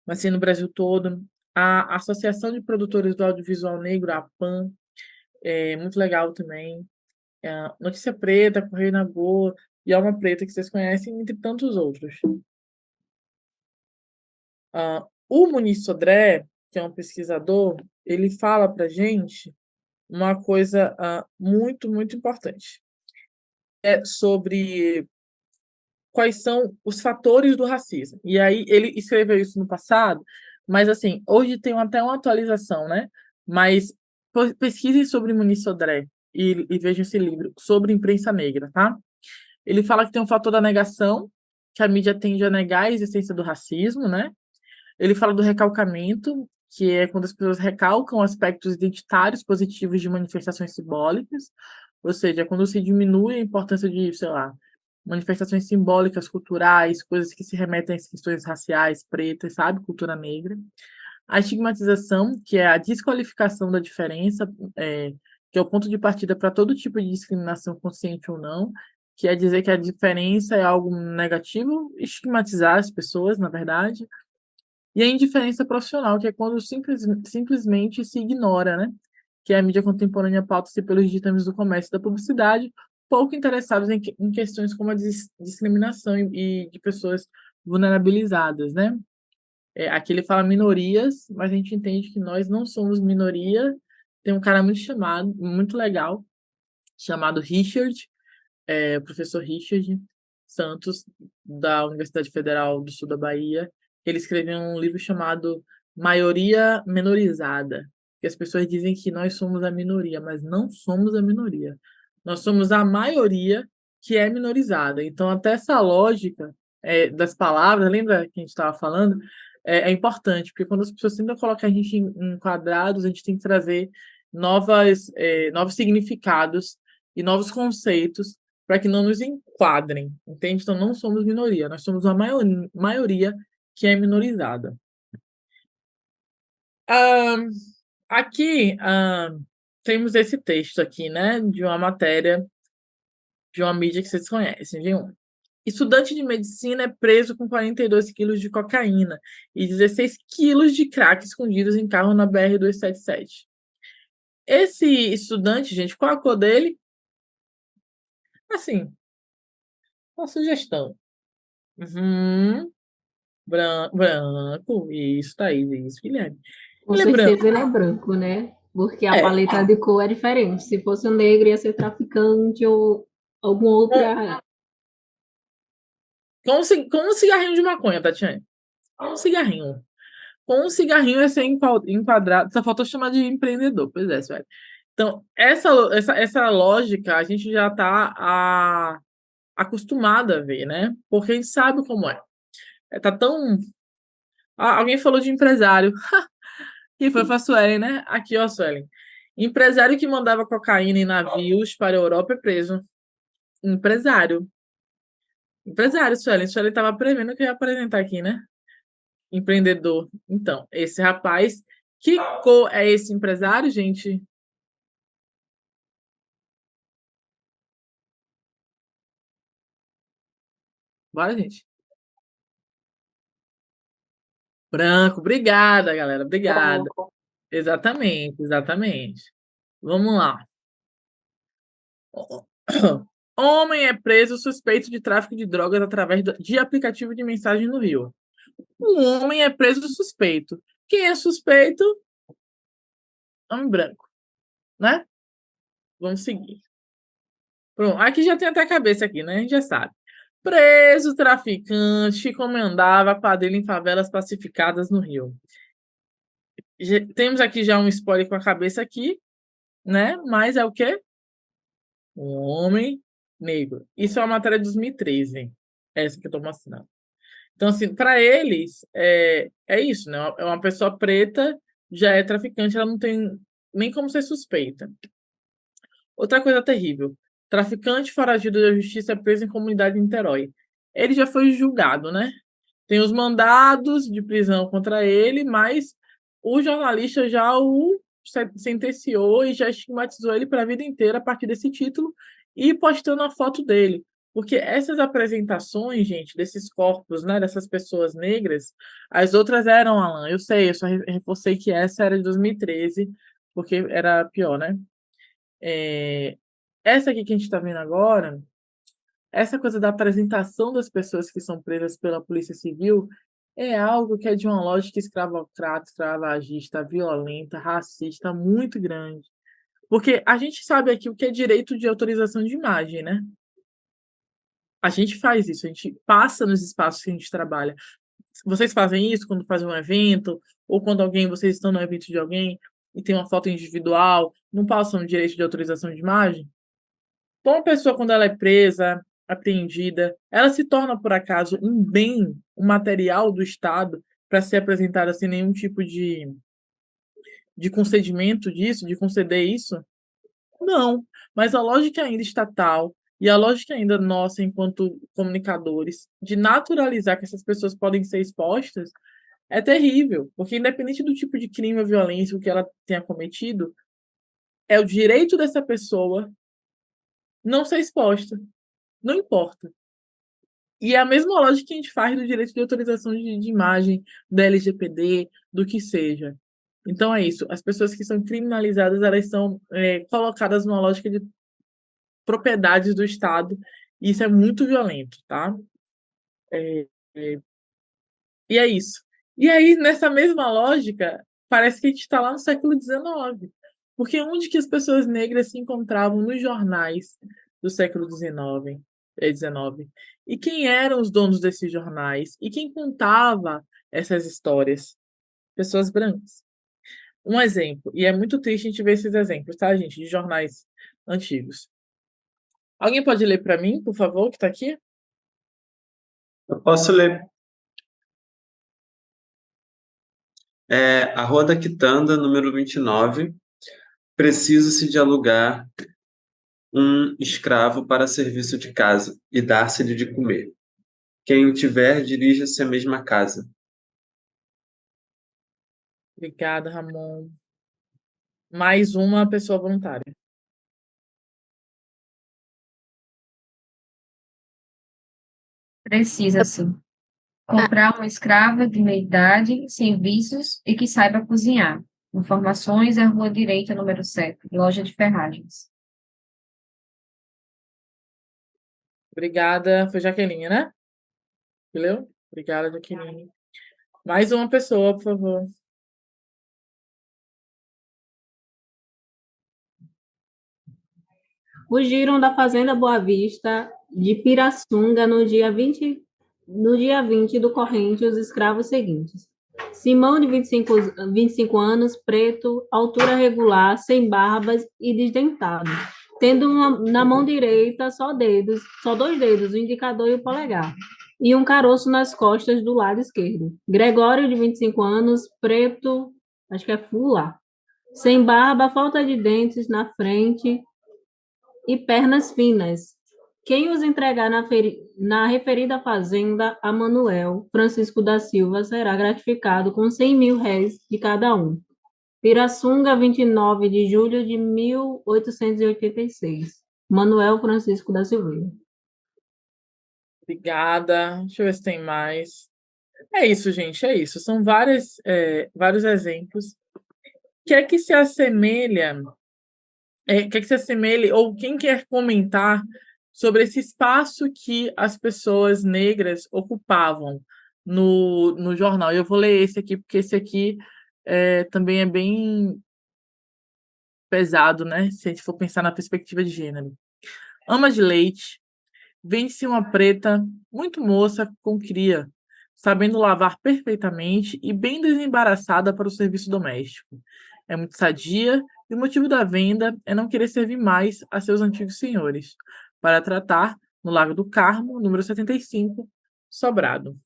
[SPEAKER 1] mas assim, no Brasil todo, a Associação de Produtores do Audiovisual Negro, a APAN, é muito legal também. Notícia Preta, Correio na Boa e Alma Preta, que vocês conhecem, entre tantos outros. O Muniz Sodré, que é um pesquisador, ele fala para a gente uma coisa muito, muito importante. É sobre quais são os fatores do racismo. E aí ele escreveu isso no passado, mas assim, hoje tem até uma atualização, né? Mas pesquisem sobre Muniz Sodré e vejam esse livro sobre imprensa negra, tá? Ele fala que tem um fator da negação, que a mídia tende a negar a existência do racismo, né? Ele fala do recalcamento, que é quando as pessoas recalcam aspectos identitários positivos de manifestações simbólicas, ou seja, quando se diminui a importância de, sei lá, manifestações simbólicas, culturais, coisas que se remetem às questões raciais, pretas, sabe? Cultura negra. A estigmatização, que é a desqualificação da diferença, que é o ponto de partida para todo tipo de discriminação, consciente ou não, que é dizer que a diferença é algo negativo, estigmatizar as pessoas, na verdade. E a indiferença profissional, que é quando simplesmente se ignora, né? Que a mídia contemporânea pauta-se pelos ditames do comércio e da publicidade, pouco interessados em questões como a discriminação e de pessoas vulnerabilizadas, né? Aqui ele fala minorias, mas a gente entende que nós não somos minoria. Tem um cara muito legal, chamado Richard, o professor Richard Santos, da Universidade Federal do Sul da Bahia. Ele escreveu um livro chamado Maioria Menorizada, que as pessoas dizem que nós somos a minoria, mas não somos a minoria. Nós somos a maioria que é minorizada. Então, até essa lógica das palavras, lembra que a gente estava falando? É importante, porque quando as pessoas tentam colocar a gente em quadrados, a gente tem que trazer novos significados e novos conceitos para que não nos enquadrem, entende? Então, não somos minoria, nós somos a maioria que é minorizada. Aqui temos esse texto aqui, né, de uma matéria de uma mídia que vocês conhecem, viu? Estudante de medicina é preso com 42 quilos de cocaína e 16 quilos de crack escondidos em carro na BR-277. Esse estudante, gente, qual a cor dele? Assim, uma sugestão. Branco, isso, Thaís, isso, Guilherme.
[SPEAKER 4] Com
[SPEAKER 1] Ele é branco.
[SPEAKER 4] certeza ele é branco, né? Porque a paleta de cor é diferente. Se fosse um negro, ia ser traficante ou alguma outra.
[SPEAKER 1] Com um cigarrinho de maconha, Tatiane. Com um cigarrinho. Com um cigarrinho é ser enquadrado. Só faltou chamar de empreendedor. Pois é, velho. Então, essa lógica a gente já está acostumado a ver, né? Porque a gente sabe como é. Tá tão. Alguém falou de empresário. Que foi para a Suelen, né? Aqui, ó, Suelen. Empresário que mandava cocaína em navios para a Europa é preso. Empresário. Empresário, Suelen. Suelen estava prevendo que eu ia apresentar aqui, né? Empreendedor. Então, esse rapaz. Que cor é esse empresário, gente? Bora, gente. Branco. Obrigada, galera. Obrigada.
[SPEAKER 4] Branco.
[SPEAKER 1] Exatamente, exatamente. Vamos lá. Homem é preso suspeito de tráfico de drogas através de aplicativo de mensagem no Rio. Um homem é preso suspeito. Quem é suspeito? Homem branco, né? Vamos seguir. Pronto. Aqui já tem até a cabeça aqui, né? A gente já sabe. Preso traficante que comandava quadrilha em favelas pacificadas no Rio. Temos aqui já um spoiler com a cabeça aqui, né? Mas é o quê? Um homem negro. Isso é uma matéria de 2013. Essa que eu estou mostrando. Então, assim, para eles, é isso, né? É uma pessoa preta, já é traficante, ela não tem nem como ser suspeita. Outra coisa terrível. Traficante foragido da justiça é preso em comunidade de Niterói. Ele já foi julgado, né? Tem os mandados de prisão contra ele, mas o jornalista já o sentenciou e já estigmatizou ele para a vida inteira a partir desse título e postando a foto dele. Porque essas apresentações, gente, desses corpos, né, dessas pessoas negras, as outras eram, Alan, eu sei, eu só reforcei que essa era de 2013, porque era pior, né? Essa aqui que a gente está vendo agora, essa coisa da apresentação das pessoas que são presas pela Polícia Civil é algo que é de uma lógica escravocrata, escravagista, violenta, racista, muito grande. Porque a gente sabe aqui o que é direito de autorização de imagem, né? A gente faz isso, a gente passa nos espaços que a gente trabalha. Vocês fazem isso quando fazem um evento, ou quando vocês estão no evento de alguém e tem uma foto individual, não passam direito de autorização de imagem? Então, a pessoa, quando ela é presa, apreendida, ela se torna, por acaso, um bem, um material do Estado para ser apresentada sem nenhum tipo de concedimento disso, de conceder isso? Não, mas a lógica ainda estatal e a lógica ainda nossa, enquanto comunicadores, de naturalizar que essas pessoas podem ser expostas, é terrível, porque independente do tipo de crime ou violência que ela tenha cometido, é o direito dessa pessoa não ser exposta. Não importa. E é a mesma lógica que a gente faz do direito de autorização de imagem, da LGPD, do que seja. Então é isso. As pessoas que são criminalizadas, elas são colocadas numa lógica de propriedades do Estado, e isso é muito violento, tá? E é isso. E aí, nessa mesma lógica, parece que a gente está lá no século XIX. Porque onde que as pessoas negras se encontravam nos jornais do século XIX? E quem eram os donos desses jornais? E quem contava essas histórias? Pessoas brancas. Um exemplo, e é muito triste a gente ver esses exemplos, tá, gente, de jornais antigos. Alguém pode ler para mim, por favor, que está aqui?
[SPEAKER 9] Eu posso ler. A Rua da Quitanda, número 29. Precisa-se de alugar um escravo para serviço de casa e dar-se-lhe de comer. Quem o tiver, dirija-se à mesma casa.
[SPEAKER 1] Obrigada, Ramon. Mais uma pessoa voluntária.
[SPEAKER 5] Precisa-se comprar uma escrava de meia idade, sem vícios e que saiba cozinhar. Informações à Rua Direita, número 7, loja de ferragens.
[SPEAKER 1] Obrigada. Foi Jaqueline, né? Entendeu? Obrigada, Jaqueline. Mais uma pessoa, por favor.
[SPEAKER 4] Fugiram da Fazenda Boa Vista de Pirassunga no dia 20 do corrente os escravos seguintes: Simão, de 25 anos, preto, altura regular, sem barbas e desdentado, tendo na mão direita só dois dedos, o indicador e o polegar, e um caroço nas costas do lado esquerdo. Gregório, de 25 anos, preto, acho que é fular, sem barba, falta de dentes na frente e pernas finas. Quem os entregar na referida fazenda a Manuel Francisco da Silva será gratificado com 100.000 réis de cada um. Pirassunga, 29 de julho de 1886. Manuel Francisco da Silveira.
[SPEAKER 1] Obrigada. Deixa eu ver se tem mais. É isso, gente, é isso. São vários exemplos. Que é que se assemelha, ou quem quer comentar sobre esse espaço que as pessoas negras ocupavam no jornal. Eu vou ler esse aqui, porque esse aqui também é bem pesado, né? Se a gente for pensar na perspectiva de gênero. Ama de leite, vende-se uma preta, muito moça, com cria, sabendo lavar perfeitamente e bem desembaraçada para o serviço doméstico. É muito sadia e o motivo da venda é não querer servir mais a seus antigos senhores, para tratar no Lago do Carmo, número 75, Sobrado.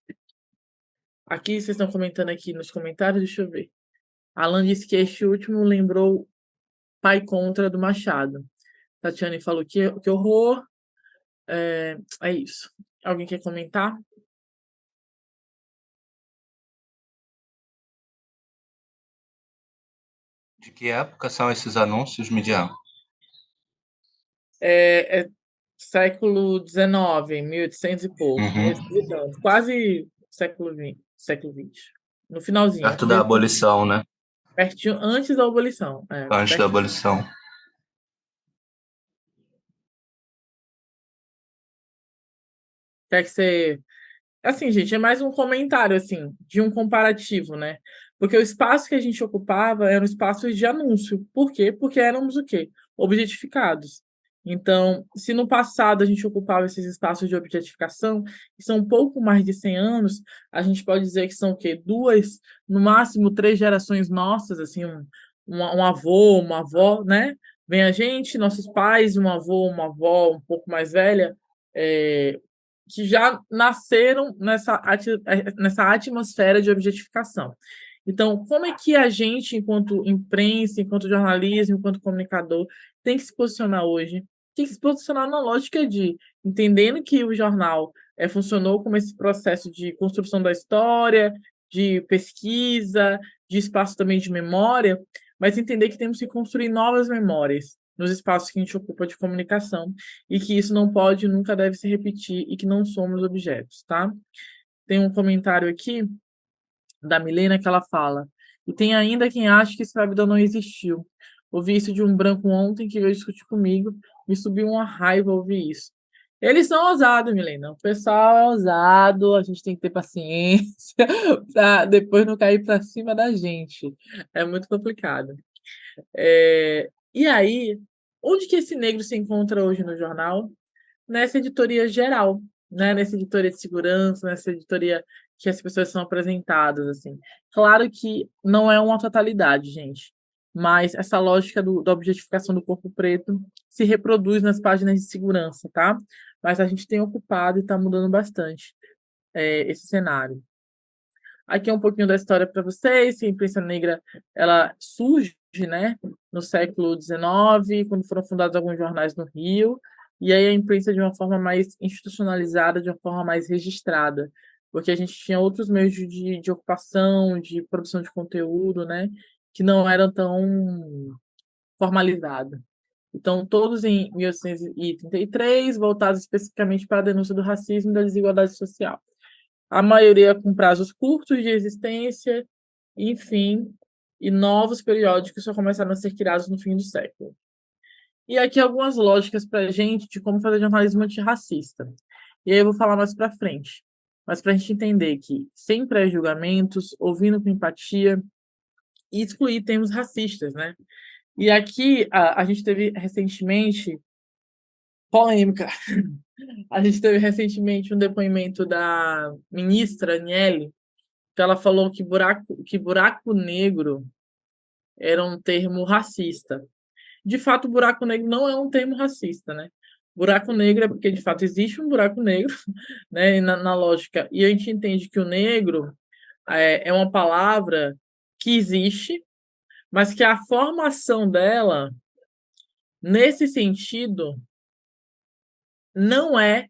[SPEAKER 1] Aqui, vocês estão comentando aqui nos comentários, deixa eu ver. Alan disse que este último lembrou Pai Contra do Machado. Tatiane falou que horror. É isso. Alguém quer comentar?
[SPEAKER 10] De que época são esses anúncios, Midian?
[SPEAKER 1] É século XIX, 1800 e pouco. Quase século XX. No finalzinho.
[SPEAKER 10] Perto da abolição, né?
[SPEAKER 1] Pertinho, antes da abolição.
[SPEAKER 10] Antes da abolição.
[SPEAKER 1] Quer que você... Assim, gente, é mais um comentário, assim, de um comparativo, né? Porque o espaço que a gente ocupava eram espaços de anúncio. Por quê? Porque éramos o quê? Objetificados. Então, se no passado a gente ocupava esses espaços de objetificação, que são um pouco mais de 100 anos, a gente pode dizer que são o quê? 2, no máximo 3 gerações nossas, assim, um avô, uma avó, né? Vem a gente, nossos pais, um avô, uma avó um pouco mais velha, que já nasceram nessa atmosfera de objetificação. Então, como é que a gente, enquanto imprensa, enquanto jornalismo, enquanto comunicador, tem que se posicionar hoje? Tem que se posicionar na lógica de, entendendo que o jornal funcionou como esse processo de construção da história, de pesquisa, de espaço também de memória, mas entender que temos que construir novas memórias nos espaços que a gente ocupa de comunicação e que isso não pode, nunca deve se repetir e que não somos objetos, tá? Tem um comentário aqui da Milena que ela fala: e tem ainda quem acha que escravidão não existiu. Ouvi isso de um branco ontem que veio discutir comigo, me subiu uma raiva ouvir isso. Eles são ousados, Milena. O pessoal é ousado, a gente tem que ter paciência para depois não cair para cima da gente. É muito complicado. E aí, onde que esse negro se encontra hoje no jornal? Nessa editoria geral, né? Nessa editoria de segurança, nessa editoria que as pessoas são apresentadas, assim. Claro que não é uma totalidade, gente, mas essa lógica da objetificação do corpo preto se reproduz nas páginas de segurança, tá? Mas a gente tem ocupado e está mudando bastante esse cenário. Aqui é um pouquinho da história para vocês. A imprensa negra ela surge, né, no século XIX, quando foram fundados alguns jornais no Rio, e aí a imprensa de uma forma mais institucionalizada, de uma forma mais registrada, porque a gente tinha outros meios de ocupação, de produção de conteúdo, né, que não eram tão formalizados. Então, todos em 1833, voltados especificamente para a denúncia do racismo e da desigualdade social. A maioria com prazos curtos de existência, enfim, e novos periódicos só começaram a ser criados no fim do século. E aqui algumas lógicas para a gente de como fazer jornalismo antirracista. E aí eu vou falar mais para frente. Mas para a gente entender que, sem pré-julgamentos, ouvindo com empatia e excluir termos racistas, né? E aqui a gente teve recentemente polêmica. A gente teve recentemente um depoimento da ministra Aniele, que ela falou que buraco negro era um termo racista. De fato, buraco negro não é um termo racista, né? Buraco negro é porque, de fato, existe um buraco negro, né? Na lógica. E a gente entende que o negro é uma palavra que existe, mas que a formação dela, nesse sentido, não é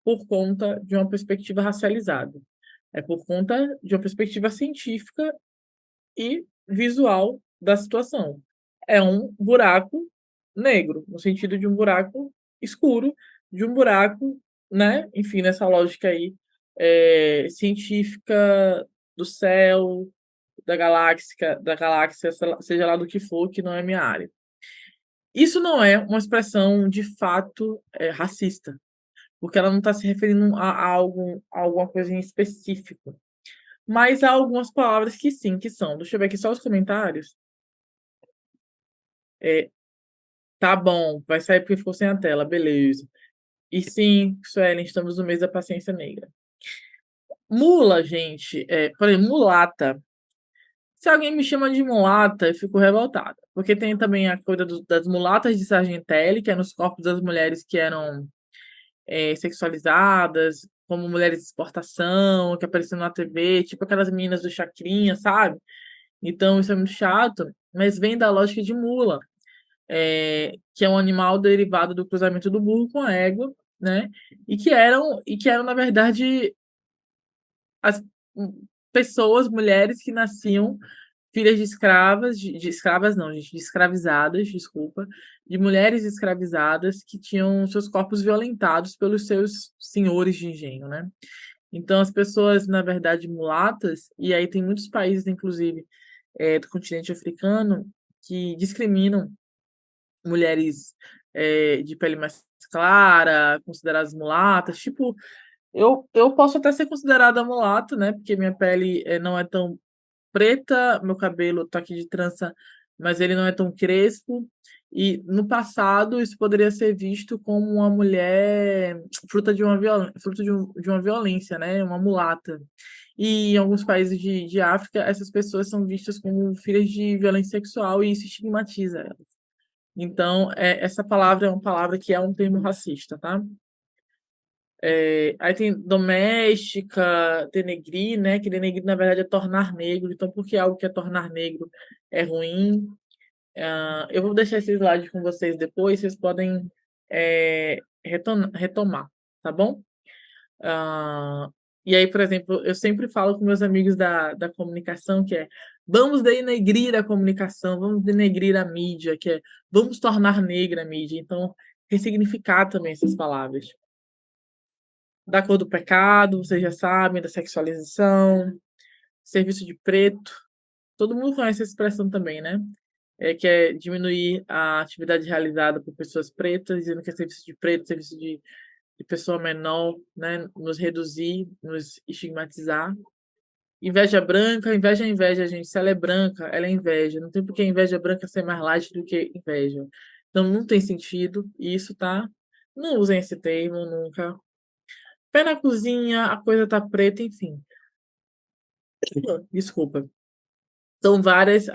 [SPEAKER 1] por conta de uma perspectiva racializada. É por conta de uma perspectiva científica e visual da situação. É um buraco negro, no sentido de um buraco escuro, de um buraco, né? Enfim, nessa lógica aí científica do céu, da galáxia, seja lá do que for, que não é minha área. Isso não é uma expressão de fato racista, porque ela não está se referindo a alguma coisa em específico. Mas há algumas palavras que sim, que são. Deixa eu ver aqui só os comentários. Tá bom, vai sair porque ficou sem a tela, beleza. E sim, Suelen, estamos no mês da paciência negra. Mula, gente, por exemplo, mulata. Se alguém me chama de mulata, eu fico revoltada. Porque tem também a coisa das mulatas de Sargentelli, que é nos corpos das mulheres que eram sexualizadas, como mulheres de exportação, que apareciam na TV, tipo aquelas meninas do Chacrinha, sabe? Então, isso é muito chato, mas vem da lógica de mula, que é um animal derivado do cruzamento do burro com a égua, né? E que eram, na verdade, as pessoas, mulheres que nasciam filhas de escravas, de escravas não, gente, de escravizadas, desculpa, de mulheres escravizadas que tinham seus corpos violentados pelos seus senhores de engenho, né? Então, as pessoas, na verdade, mulatas, e aí tem muitos países, inclusive, do continente africano, que discriminam mulheres de pele mais clara, consideradas mulatas. Tipo, eu posso até ser considerada mulata, né? Porque minha pele não é tão preta, meu cabelo tá aqui de trança, mas ele não é tão crespo. E no passado isso poderia ser visto como uma mulher fruto de uma violência, né? Uma mulata. E em alguns países de África, essas pessoas são vistas como filhas de violência sexual e isso estigmatiza elas. Então, essa palavra é uma palavra que é um termo racista, tá? Aí tem doméstica, denegrir, né? Que denegrir, na verdade, é tornar negro. Então, por que algo que é tornar negro é ruim? Eu vou deixar esse slide com vocês depois, vocês podem retomar, tá bom? E aí, por exemplo, eu sempre falo com meus amigos da comunicação que vamos denegrir a comunicação, vamos denegrir a mídia, vamos tornar negra a mídia. Então, ressignificar também essas palavras. Da cor do pecado, vocês já sabem, da sexualização, serviço de preto. Todo mundo conhece essa expressão também, né? Que é diminuir a atividade realizada por pessoas pretas, dizendo que é serviço de preto, serviço de pessoa menor, né? Nos reduzir, nos estigmatizar. Inveja branca, inveja é inveja, gente. Se ela é branca, ela é inveja. Não tem por que a inveja branca ser mais light do que inveja. Então, não tem sentido isso, tá? Não usem esse termo nunca. Pé na cozinha, a coisa tá preta, enfim. Desculpa. São várias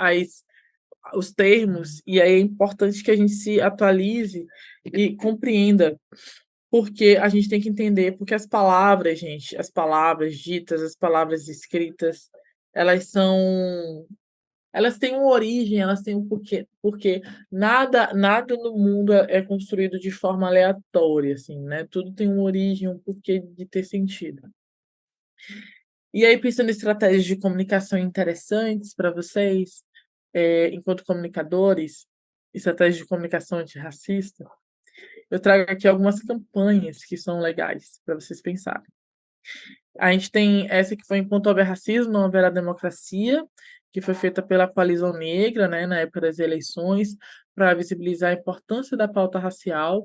[SPEAKER 1] os termos, e aí é importante que a gente se atualize e compreenda, porque a gente tem que entender, porque as palavras, gente, as palavras ditas, as palavras escritas, elas têm uma origem, elas têm um porquê, porque nada no mundo é construído de forma aleatória, assim, né? Tudo tem uma origem, um porquê de ter sentido. E aí, pensando em estratégias de comunicação interessantes para vocês, enquanto comunicadores, estratégias de comunicação antirracista, eu trago aqui algumas campanhas que são legais para vocês pensarem. A gente tem essa que foi Enquanto Houver Racismo, Não Haverá Democracia, que foi feita pela Coalizão Negra, né, na época das eleições, para visibilizar a importância da pauta racial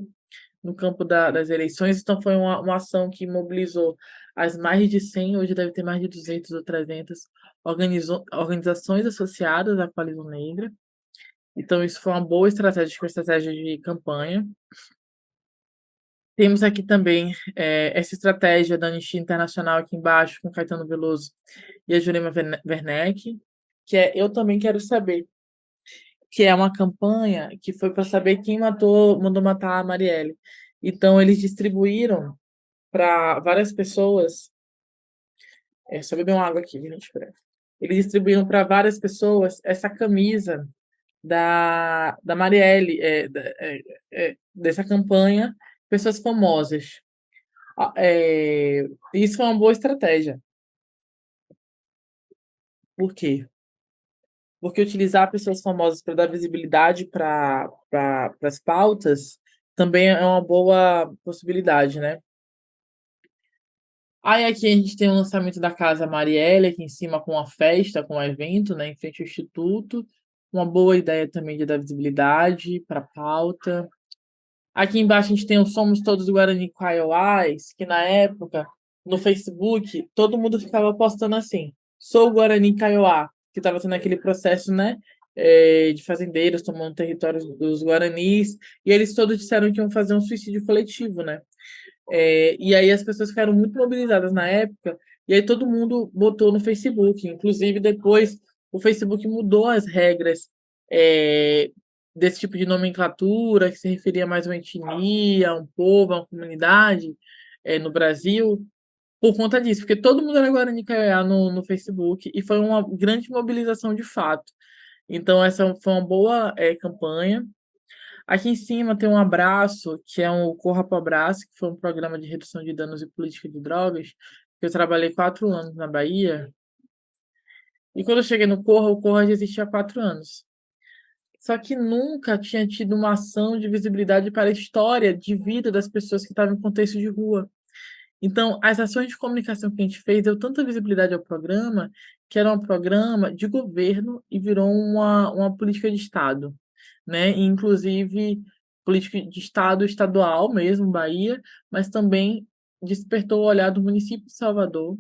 [SPEAKER 1] no campo das eleições. Então, foi uma ação que mobilizou as mais de 100, hoje deve ter mais de 200 ou 300 organizações associadas à Coalizão Negra. Então, isso foi uma boa estratégia de campanha. Temos aqui também essa estratégia da Anistia Internacional aqui embaixo, com Caetano Veloso e a Jurema Werneck, que Eu Também Quero Saber, que é uma campanha que foi para saber quem mandou matar a Marielle. Então, eles distribuíram para várias pessoas. Só beber uma água aqui, gente. Eles distribuíram para várias pessoas essa camisa da Marielle, dessa campanha, pessoas famosas. Isso foi uma boa estratégia. Por quê? Porque utilizar pessoas famosas para dar visibilidade para as pautas também é uma boa possibilidade, né? Aí aqui a gente tem o lançamento da Casa Marielle, aqui em cima com uma festa, com um evento, né, em frente ao Instituto. Uma boa ideia também de dar visibilidade para a pauta. Aqui embaixo a gente tem o Somos Todos Guarani Kaiowás, que na época, no Facebook, todo mundo ficava postando assim, sou Guarani Kaiowá, que estava tendo aquele processo, né, de fazendeiros tomando territórios dos Guaranis, e eles todos disseram que iam fazer um suicídio coletivo, né? E aí as pessoas ficaram muito mobilizadas na época, e aí todo mundo botou no Facebook. Inclusive, depois o Facebook mudou as regras desse tipo de nomenclatura, que se referia mais a uma etnia, a um povo, a uma comunidade no Brasil, por conta disso, porque todo mundo era Guarani Kaiowá no Facebook, e foi uma grande mobilização de fato. Então, essa foi uma boa campanha. Aqui em cima tem um abraço, que é o Corra para o Abraço, que foi um programa de redução de danos e política de drogas, que eu trabalhei 4 anos na Bahia. E quando eu cheguei no Corra, o Corra já existia há 4 anos. Só que nunca tinha tido uma ação de visibilidade para a história de vida das pessoas que estavam em contexto de rua. Então, as ações de comunicação que a gente fez deu tanta visibilidade ao programa, que era um programa de governo e virou uma política de Estado, né? E, inclusive, política de Estado estadual mesmo, Bahia, mas também despertou o olhar do município de Salvador,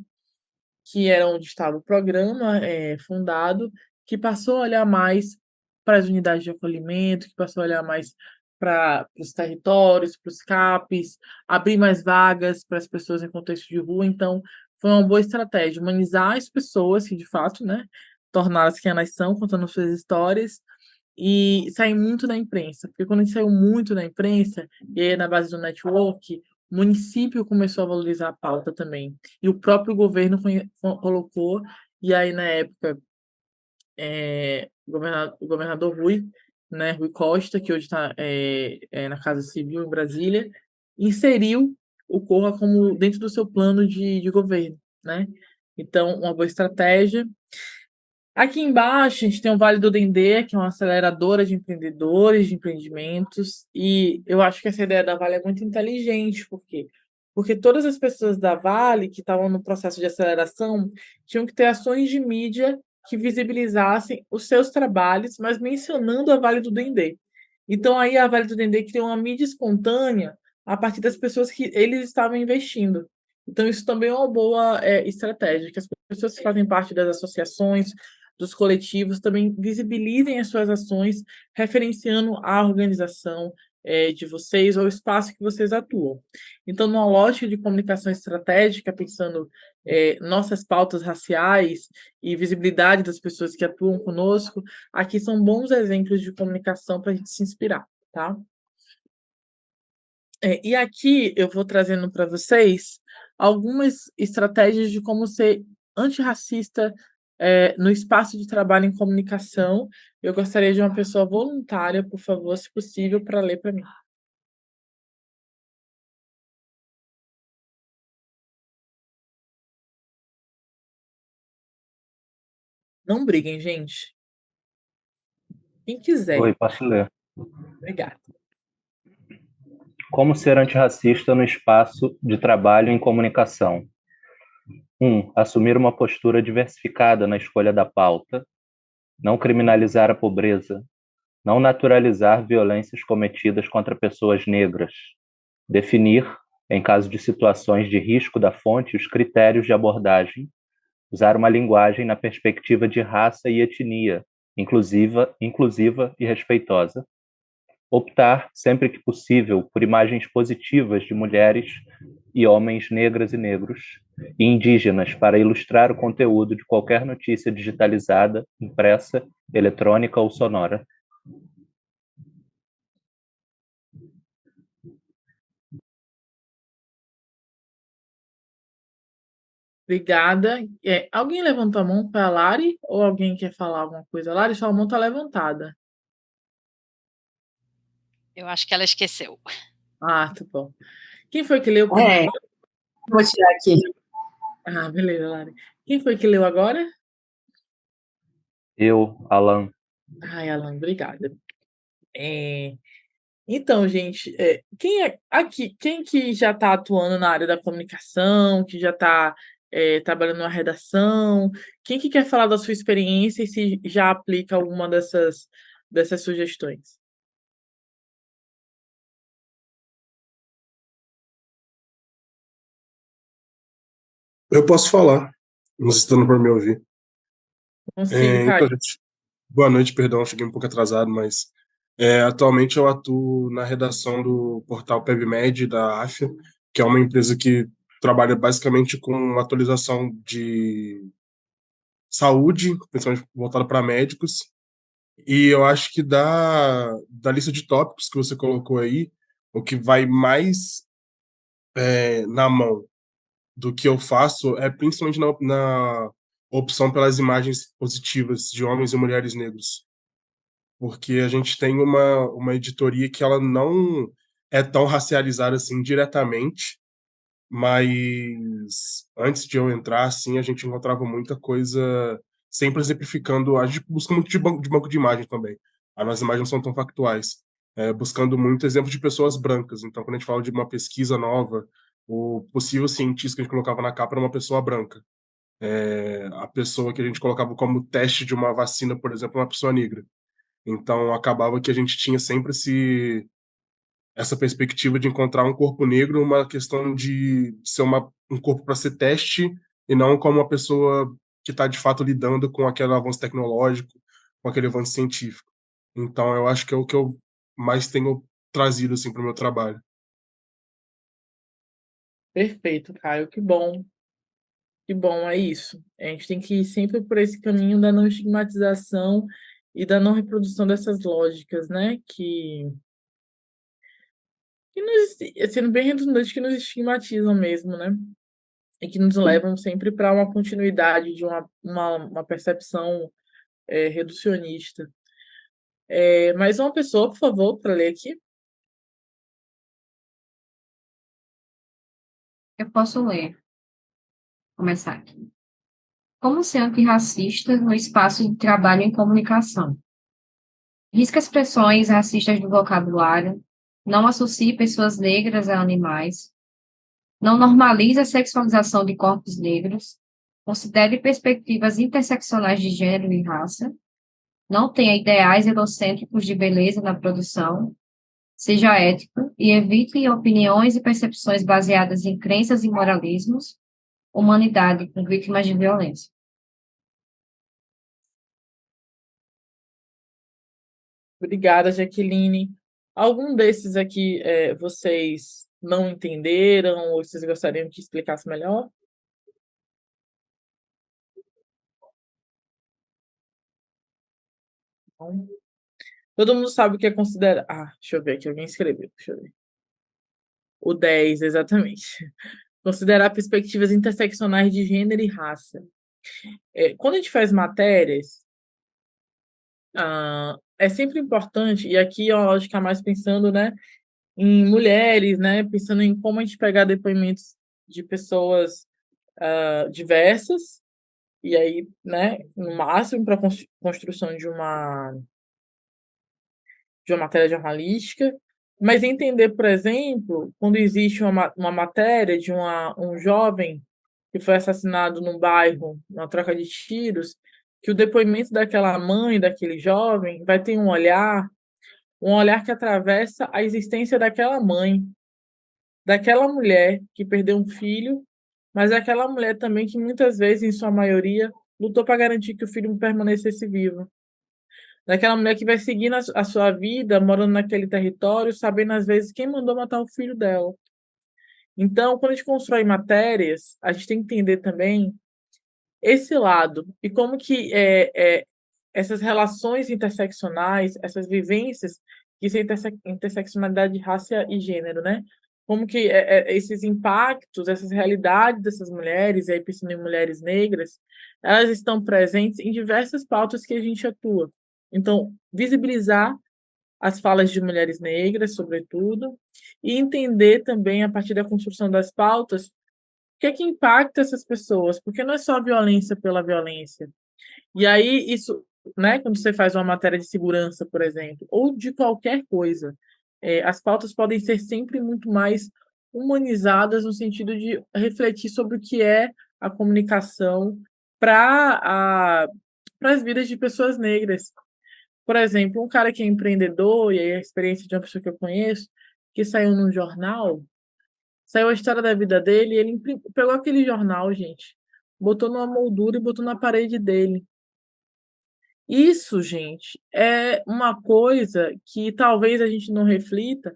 [SPEAKER 1] que era onde estava o programa fundado, que passou a olhar mais para as unidades de acolhimento, que passou a olhar mais para os territórios, para os CAPs, abrir mais vagas para as pessoas em contexto de rua. Então, foi uma boa estratégia, humanizar as pessoas que, de fato, né, tornaram-se quem elas são, contando suas histórias, e sair muito na imprensa. Porque quando a gente saiu muito na imprensa, e aí na base do network, o município começou a valorizar a pauta também. E o próprio governo colocou, e aí na época o governador Rui, né, Rui Costa, que hoje está na Casa Civil em Brasília, inseriu o Corra como dentro do seu plano de governo, né? Então, uma boa estratégia. Aqui embaixo, a gente tem o Vale do Dendê, que é uma aceleradora de empreendedores, de empreendimentos, e eu acho que essa ideia da Vale é muito inteligente, por quê? Porque todas as pessoas da Vale que estavam no processo de aceleração tinham que ter ações de mídia que visibilizassem os seus trabalhos, mas mencionando a Vale do Dendê. Então, aí a Vale do Dendê criou uma mídia espontânea a partir das pessoas que eles estavam investindo. Então, isso também é uma boa estratégia, que as pessoas que fazem parte das associações, dos coletivos, também visibilizem as suas ações, referenciando a organização de vocês ou o espaço que vocês atuam. Então, numa lógica de comunicação estratégica, pensando nossas pautas raciais e visibilidade das pessoas que atuam conosco, aqui são bons exemplos de comunicação para a gente se inspirar, tá? E aqui eu vou trazendo para vocês algumas estratégias de como ser antirracista no espaço de trabalho em comunicação. Eu gostaria de uma pessoa voluntária, por favor, se possível, para ler para mim. Não briguem, gente. Quem quiser.
[SPEAKER 11] Oi, posso ler?
[SPEAKER 1] Obrigada.
[SPEAKER 11] Como ser antirracista no espaço de trabalho em comunicação? 1. Assumir uma postura diversificada na escolha da pauta. Não criminalizar a pobreza. Não naturalizar violências cometidas contra pessoas negras. Definir, em caso de situações de risco da fonte, os critérios de abordagem. Usar uma linguagem na perspectiva de raça e etnia, inclusiva e respeitosa. Optar, sempre que possível, por imagens positivas de mulheres e homens negras e negros e indígenas para ilustrar o conteúdo de qualquer notícia digitalizada, impressa, eletrônica ou sonora.
[SPEAKER 1] Obrigada. Alguém levantou a mão para a Lari? Ou alguém quer falar alguma coisa? Lari, sua mão está levantada.
[SPEAKER 12] Eu acho que ela esqueceu.
[SPEAKER 1] Ah, tá bom. Quem foi que leu?
[SPEAKER 13] Vou tirar aqui.
[SPEAKER 1] Ah, beleza, Lari. Quem foi que leu agora?
[SPEAKER 11] Eu, Alan.
[SPEAKER 1] Ai, Alan, obrigada. Então, gente, quem que já está atuando na área da comunicação, que já está trabalhando na redação? Quem que quer falar da sua experiência e se já aplica alguma dessas sugestões?
[SPEAKER 14] Eu posso falar, não sei se estão por me ouvir.
[SPEAKER 1] Consigo, Caio.
[SPEAKER 14] Então, gente, boa noite, perdão, cheguei um pouco atrasado, mas atualmente eu atuo na redação do portal PebMed da AFIA, que é uma empresa que trabalha basicamente com atualização de saúde, principalmente voltada para médicos. E eu acho que da lista de tópicos que você colocou aí, o que vai mais na mão do que eu faço é principalmente na opção pelas imagens positivas de homens e mulheres negros. Porque a gente tem uma editoria que ela não é tão racializada assim diretamente, mas antes de eu entrar, assim, a gente encontrava muita coisa sempre exemplificando. A gente busca muito de banco de imagem também. As nossas imagens não são tão factuais. Buscando muito exemplo de pessoas brancas. Então, quando a gente fala de uma pesquisa nova, o possível cientista que a gente colocava na capa era uma pessoa branca. A pessoa que a gente colocava como teste de uma vacina, por exemplo, uma pessoa negra. Então, acabava que a gente tinha sempre essa perspectiva de encontrar um corpo negro, uma questão de ser um corpo para ser teste e não como uma pessoa que está de fato lidando com aquele avanço tecnológico, com aquele avanço científico. Então, eu acho que é o que eu mais tenho trazido assim para o meu trabalho.
[SPEAKER 1] Perfeito, Caio. Que bom. Que bom, é isso. A gente tem que ir sempre por esse caminho da não estigmatização e da não reprodução dessas lógicas, né? Que e sendo bem redundante, que nos estigmatizam mesmo, né? E que nos levam sempre para uma continuidade de uma percepção reducionista. Mais uma pessoa, por favor, para ler aqui.
[SPEAKER 5] Eu posso ler. Começar aqui. Como ser antirracista no espaço de trabalho em comunicação? Risca expressões racistas do vocabulário, não associe pessoas negras a animais, não normalize a sexualização de corpos negros, considere perspectivas interseccionais de gênero e raça, não tenha ideais egocêntricos de beleza na produção, seja ético e evite opiniões e percepções baseadas em crenças e moralismos, humanidade com vítimas de violência.
[SPEAKER 1] Obrigada, Jaqueline. Algum desses aqui vocês não entenderam ou vocês gostariam que explicasse melhor? Não. Todo mundo sabe o que é considerar. Deixa eu ver aqui, alguém escreveu. Deixa eu ver. O 10, exatamente. Considerar perspectivas interseccionais de gênero e raça. Quando a gente faz matérias, é sempre importante, e aqui a lógica mais pensando, né, em mulheres, né, pensando em como a gente pegar depoimentos de pessoas diversas, e aí, né, no máximo para construção de uma matéria jornalística, mas entender, por exemplo, quando existe uma matéria de um jovem que foi assassinado num bairro, numa troca de tiros, que o depoimento daquela mãe, daquele jovem, vai ter um olhar que atravessa a existência daquela mãe, daquela mulher que perdeu um filho, mas aquela mulher também que muitas vezes, em sua maioria, lutou para garantir que o filho permanecesse vivo. Daquela mulher que vai seguindo a sua vida, morando naquele território, sabendo às vezes quem mandou matar o filho dela. Então, quando a gente constrói matérias, a gente tem que entender também esse lado e como que essas relações interseccionais, essas vivências, isso é interseccionalidade de raça e gênero, né? Como que esses impactos, essas realidades dessas mulheres, e aí pensando em mulheres negras, elas estão presentes em diversas pautas que a gente atua. Então, visibilizar as falas de mulheres negras, sobretudo, e entender também, a partir da construção das pautas, o que é que impacta essas pessoas, porque não é só violência pela violência. E aí, isso, né, quando você faz uma matéria de segurança, por exemplo, ou de qualquer coisa, as pautas podem ser sempre muito mais humanizadas no sentido de refletir sobre o que é a comunicação para as vidas de pessoas negras. Por exemplo, um cara que é empreendedor, e aí a experiência de uma pessoa que eu conheço, que saiu num jornal, saiu a história da vida dele, e ele pegou aquele jornal, gente, botou numa moldura e botou na parede dele. Isso, gente, é uma coisa que talvez a gente não reflita,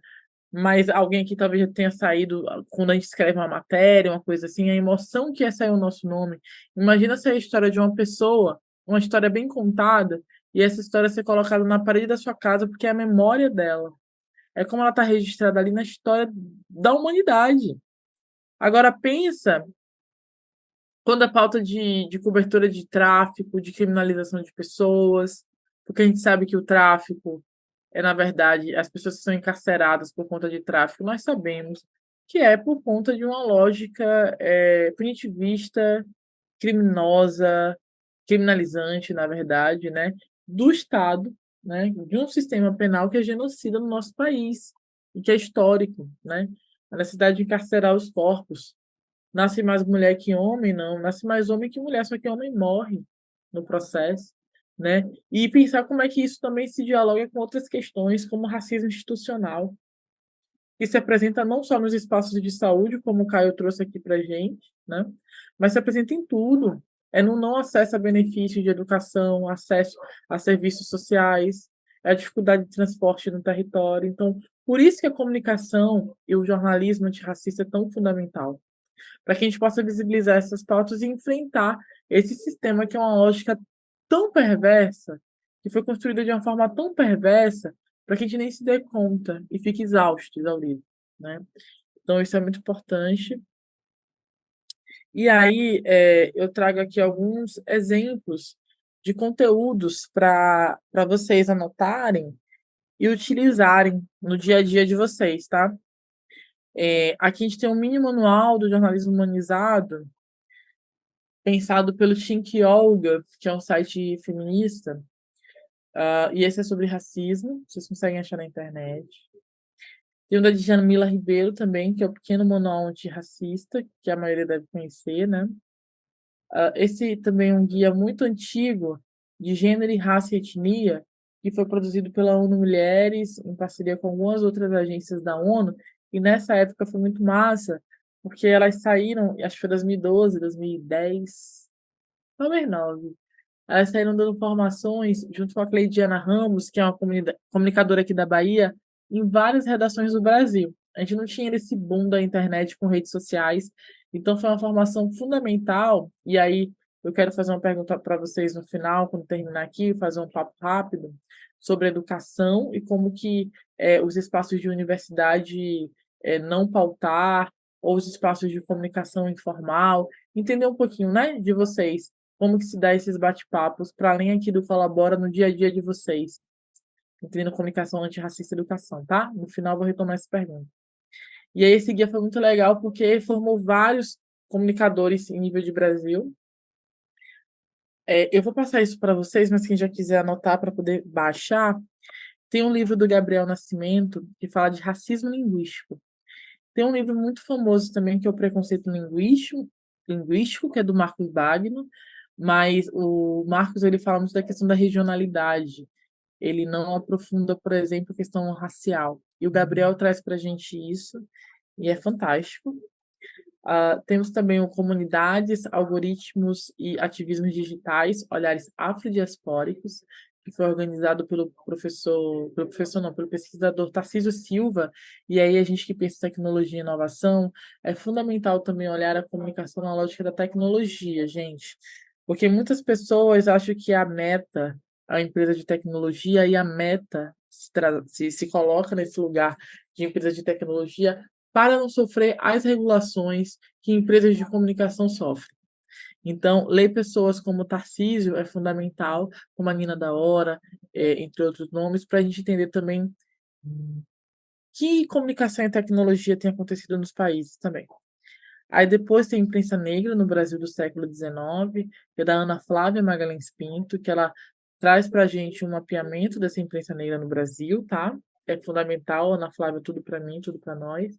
[SPEAKER 1] mas alguém aqui talvez já tenha saído, quando a gente escreve uma matéria, uma coisa assim, a emoção que é sair o nosso nome. Imagina se a história de uma pessoa, uma história bem contada, e essa história ser colocada na parede da sua casa, porque é a memória dela. É como ela está registrada ali na história da humanidade. Agora, pensa quando a pauta de cobertura de tráfico, de criminalização de pessoas, porque a gente sabe que o tráfico na verdade, as pessoas que são encarceradas por conta de tráfico, nós sabemos que é por conta de uma lógica punitivista, criminosa, criminalizante, na verdade, né, do Estado, né, de um sistema penal que é genocida no nosso país e que é histórico, né, a necessidade de encarcerar os corpos. Nasce mais mulher que homem, não, nasce mais homem que mulher, só que homem morre no processo, né? E pensar como é que isso também se dialoga com outras questões, como o racismo institucional, que se apresenta não só nos espaços de saúde, como o Caio trouxe aqui para a gente, né? Mas se apresenta em tudo. É no não acesso a benefícios de educação, acesso a serviços sociais, é a dificuldade de transporte no território. Então, por isso que a comunicação e o jornalismo antirracista é tão fundamental, para que a gente possa visibilizar essas pautas e enfrentar esse sistema que é uma lógica tão perversa, que foi construída de uma forma tão perversa, para que a gente nem se dê conta e fique exausto, exaurido né? Então, isso é muito importante. E aí, eu trago aqui alguns exemplos de conteúdos para vocês anotarem e utilizarem no dia a dia de vocês, tá? Aqui a gente tem um mini manual do jornalismo humanizado, pensado pelo Think Olga, que é um site feminista, e esse é sobre racismo, vocês conseguem achar na internet. Tem o da Djamila Ribeiro também, que é o Pequeno Manual Antirracista, que a maioria deve conhecer, né? Esse também é um guia muito antigo de gênero e raça e etnia, que foi produzido pela ONU Mulheres, em parceria com algumas outras agências da ONU, e nessa época foi muito massa, porque elas saíram, acho que foi 2012, 2010, talvez 9. Elas saíram dando formações junto com a Cleidiana Ramos, que é uma comunicadora aqui da Bahia, em várias redações do Brasil. A gente não tinha esse boom da internet com redes sociais, então foi uma formação fundamental. E aí eu quero fazer uma pergunta para vocês no final, quando terminar aqui, fazer um papo rápido sobre educação e como que os espaços de universidade não pautar, ou os espaços de comunicação informal, entender um pouquinho, né, de vocês como que se dá esses bate-papos, para além aqui do Colabora no dia a dia de vocês. Entendendo comunicação antirracista e educação, tá? No final vou retomar essa pergunta. E aí esse guia foi muito legal porque formou vários comunicadores em nível de Brasil. Eu vou passar isso para vocês, mas quem já quiser anotar para poder baixar, tem um livro do Gabriel Nascimento que fala de racismo linguístico. Tem um livro muito famoso também que é o Preconceito Linguístico, que é do Marcos Bagno, mas o Marcos ele fala muito da questão da regionalidade. Ele não aprofunda, por exemplo, a questão racial. E o Gabriel traz para a gente isso, e é fantástico. Temos também o Comunidades, Algoritmos e Ativismos Digitais, Olhares Afrodiaspóricos, que foi organizado pelo pesquisador Tarcísio Silva. E aí a gente que pensa em tecnologia e inovação, é fundamental também olhar a comunicação na lógica da tecnologia, gente. Porque muitas pessoas acham que a Meta é uma empresa de tecnologia e a Meta se coloca nesse lugar de empresa de tecnologia para não sofrer as regulações que empresas de comunicação sofrem. Então, ler pessoas como Tarcísio é fundamental, como a Nina da Hora, entre outros nomes, para a gente entender também que comunicação e tecnologia tem acontecido nos países também. Aí depois tem Imprensa Negra no Brasil do século XIX, que é da Ana Flávia Magalhães Pinto, que ela traz para a gente um mapeamento dessa imprensa negra no Brasil, tá? É fundamental, Ana Flávia, tudo para mim, tudo para nós.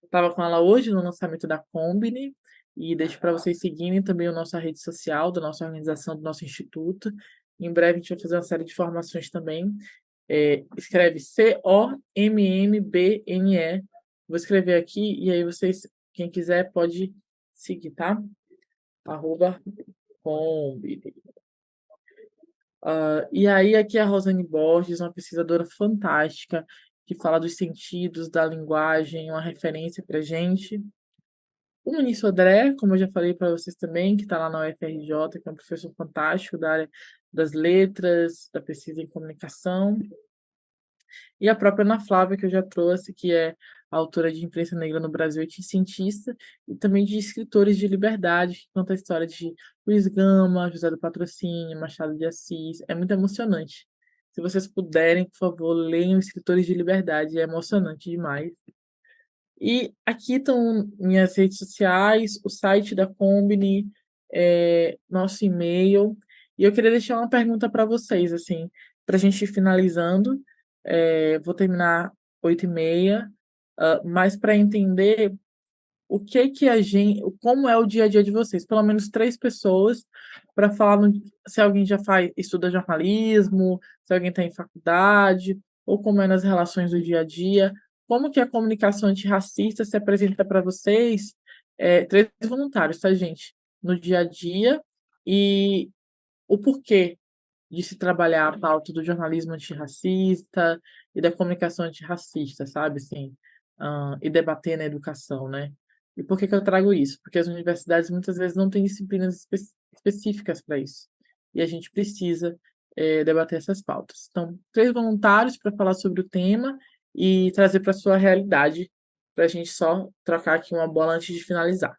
[SPEAKER 1] Estava com ela hoje no lançamento da Combine, e deixo para vocês seguirem também a nossa rede social, da nossa organização, do nosso instituto. Em breve a gente vai fazer uma série de formações também. Escreve COMMBNE. Vou escrever aqui, e aí vocês, quem quiser, pode seguir, tá? @Combine. E aí aqui a Rosane Borges, uma pesquisadora fantástica, que fala dos sentidos, da linguagem, uma referência para gente. O Muniz Sodré, como eu já falei para vocês também, que está lá na UFRJ, que é um professor fantástico da área das letras, da pesquisa em comunicação. E a própria Ana Flávia, que eu já trouxe, que é autora de Imprensa Negra no Brasil e cientista, e também de escritores de liberdade, que conta a história de Luiz Gama, José do Patrocínio, Machado de Assis. É muito emocionante. Se vocês puderem, por favor, leiam Escritores de Liberdade, é emocionante demais. E aqui estão minhas redes sociais, o site da Combine, nosso e-mail. E eu queria deixar uma pergunta para vocês, assim, para a gente ir finalizando. Vou terminar 8h30, mas para entender o que como é o dia a dia de vocês, pelo menos 3 pessoas, para falar se alguém já estuda jornalismo, se alguém está em faculdade, ou como é nas relações do dia a dia. Como que a comunicação antirracista se apresenta para vocês? 3 voluntários, tá, gente? No dia a dia, e o porquê de se trabalhar a pauta do jornalismo antirracista e da comunicação antirracista, sabe? Assim, e debater na educação, né? E por que que eu trago isso? Porque as universidades muitas vezes não têm disciplinas específicas para isso. E a gente precisa debater essas pautas. Então, 3 voluntários para falar sobre o tema e trazer para a sua realidade, para a gente só trocar aqui uma bola antes de finalizar.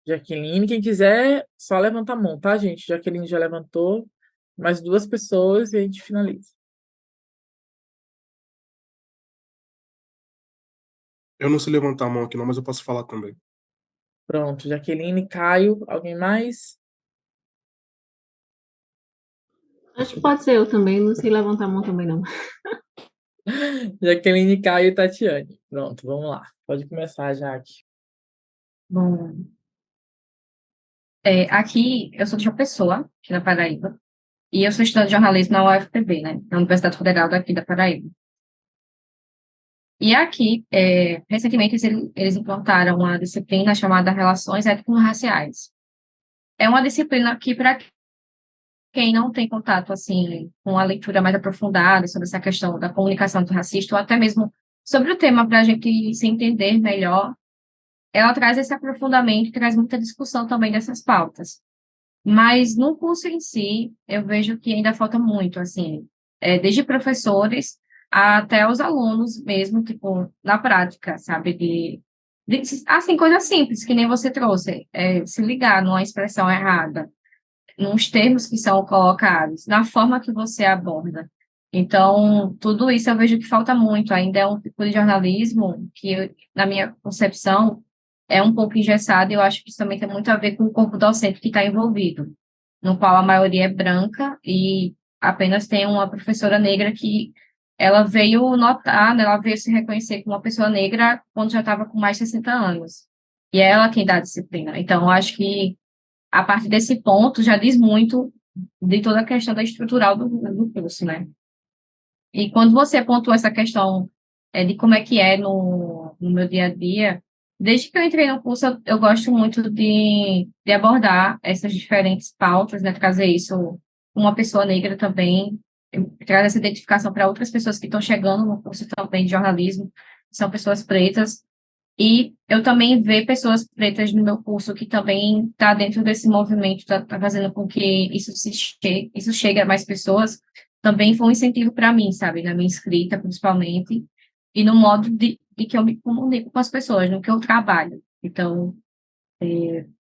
[SPEAKER 1] Jaqueline, quem quiser, só levanta a mão, tá, gente? Jaqueline já levantou, mais 2 pessoas e a gente finaliza.
[SPEAKER 14] Eu não sei levantar a mão aqui não, mas eu posso falar também.
[SPEAKER 1] Pronto, Jaqueline, Caio, alguém mais?
[SPEAKER 4] Acho que pode ser eu também, não sei levantar a mão também não.
[SPEAKER 1] Jaqueline, Caio e Tatiane. Pronto, vamos lá. Pode começar, Jaque.
[SPEAKER 5] Bom, aqui eu sou de João Pessoa, aqui na Paraíba, e eu sou estudante de jornalismo na UFPB, né, na Universidade Federal daqui da Paraíba. E aqui, recentemente, eles implantaram uma disciplina chamada Relações Étnico-Raciais. É uma disciplina que, para quem não tem contato, assim, com a leitura mais aprofundada sobre essa questão da comunicação antirracista, ou até mesmo sobre o tema para a gente se entender melhor, ela traz esse aprofundamento, traz muita discussão também dessas pautas. Mas no curso em si, eu vejo que ainda falta muito, assim, desde professores até os alunos mesmo, tipo, na prática, sabe, assim, coisas simples, que nem você trouxe, se ligar numa expressão errada, nos termos que são colocados, na forma que você aborda. Então, tudo isso eu vejo que falta muito, ainda é um tipo de jornalismo que, na minha concepção, é um pouco engessado, e eu acho que isso também tem muito a ver com o corpo docente que está envolvido, no qual a maioria é branca e apenas tem uma professora negra que ela veio notar, né, ela veio se reconhecer como uma pessoa negra quando já estava com mais de 60 anos. E é ela quem dá a disciplina. Então, eu acho que a partir desse ponto já diz muito de toda a questão da estrutural do curso, né? E quando você pontuou essa questão de como é que é no meu dia a dia, desde que eu entrei no curso, eu gosto muito de abordar essas diferentes pautas, né? Trazer isso com uma pessoa negra também, trazer essa identificação para outras pessoas que estão chegando no curso também de jornalismo, que são pessoas pretas, e eu também ver pessoas pretas no meu curso que também está dentro desse movimento, está fazendo com que isso chegue a mais pessoas, também foi um incentivo para mim, sabe? Na minha escrita, principalmente, e no modo de que eu me comunico com as pessoas, no que eu trabalho. Então,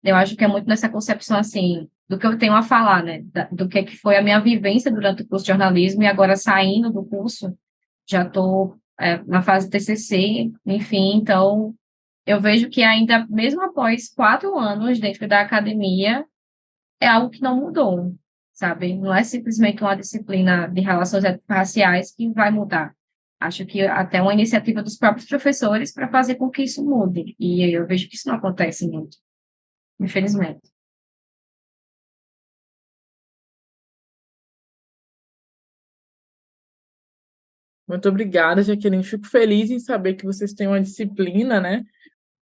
[SPEAKER 5] eu acho que é muito nessa concepção, assim, do que eu tenho a falar, né? Do que foi a minha vivência durante o curso de jornalismo, e agora saindo do curso, já estou na fase TCC, enfim, então eu vejo que ainda, mesmo após 4 anos dentro da academia, é algo que não mudou, sabe? Não é simplesmente uma disciplina de relações raciais que vai mudar. Acho que até uma iniciativa dos próprios professores para fazer com que isso mude. E eu vejo que isso não acontece muito, infelizmente.
[SPEAKER 1] Muito obrigada, Jaqueline. Fico feliz em saber que vocês têm uma disciplina, né?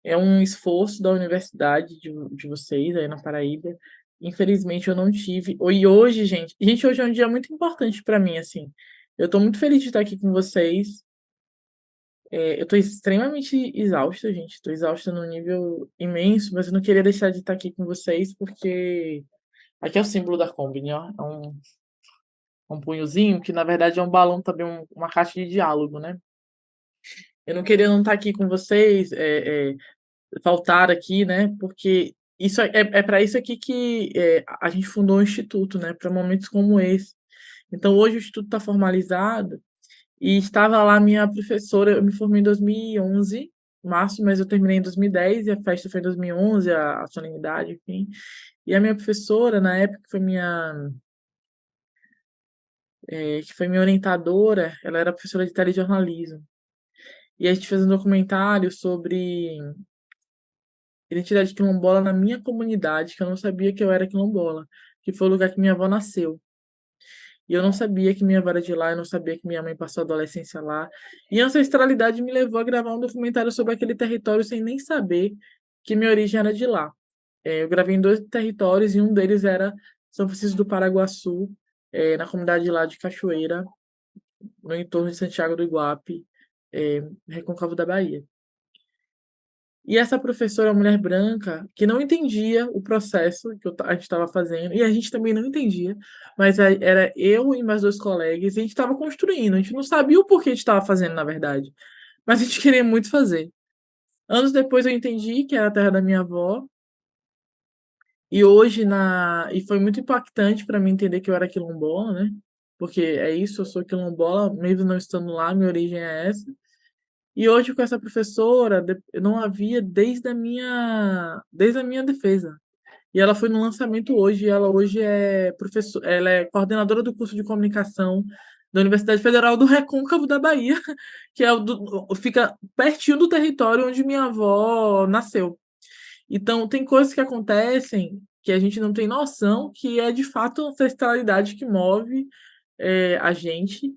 [SPEAKER 1] É um esforço da universidade de vocês aí na Paraíba. Infelizmente, eu não tive. E hoje, gente, hoje é um dia muito importante para mim, assim. Eu estou muito feliz de estar aqui com vocês. Eu estou extremamente exausta, gente. Estou exausta num nível imenso, mas eu não queria deixar de estar aqui com vocês, porque aqui é o símbolo da Combine, ó. É um punhozinho, que na verdade é um balão também, uma caixa de diálogo, né? Eu não queria não estar aqui com vocês, faltar aqui, né? Porque isso é para isso aqui que a gente fundou o Instituto, né? Para momentos como esse. Então, hoje o Instituto está formalizado e estava lá minha professora. Eu me formei em 2011, março, mas eu terminei em 2010 e a festa foi em 2011, a solenidade, enfim. E a minha professora, na época, que foi minha orientadora, ela era professora de telejornalismo. E a gente fez um documentário sobre identidade quilombola na minha comunidade, que eu não sabia que eu era quilombola, que foi o lugar que minha avó nasceu. E eu não sabia que minha avó era de lá, eu não sabia que minha mãe passou a adolescência lá. E a ancestralidade me levou a gravar um documentário sobre aquele território sem nem saber que minha origem era de lá. Eu gravei em 2 territórios e um deles era São Francisco do Paraguaçu, na comunidade lá de Cachoeira, no entorno de Santiago do Iguape, Recôncavo da Bahia. E essa professora, mulher branca, que não entendia o processo que a gente estava fazendo, e a gente também não entendia, mas era eu e mais 2 colegas, e a gente estava construindo, a gente não sabia o porquê a gente estava fazendo, na verdade, mas a gente queria muito fazer. Anos depois eu entendi que era a terra da minha avó, e hoje e foi muito impactante para mim entender que eu era quilombola, né? Porque é isso, eu sou quilombola, mesmo não estando lá, minha origem é essa. E hoje com essa professora, eu não havia desde a minha defesa. E ela foi no lançamento hoje, e ela hoje ela é coordenadora do curso de comunicação da Universidade Federal do Recôncavo da Bahia, que fica pertinho do território onde minha avó nasceu. Então, tem coisas que acontecem que a gente não tem noção, que é de fato a ancestralidade que move a gente.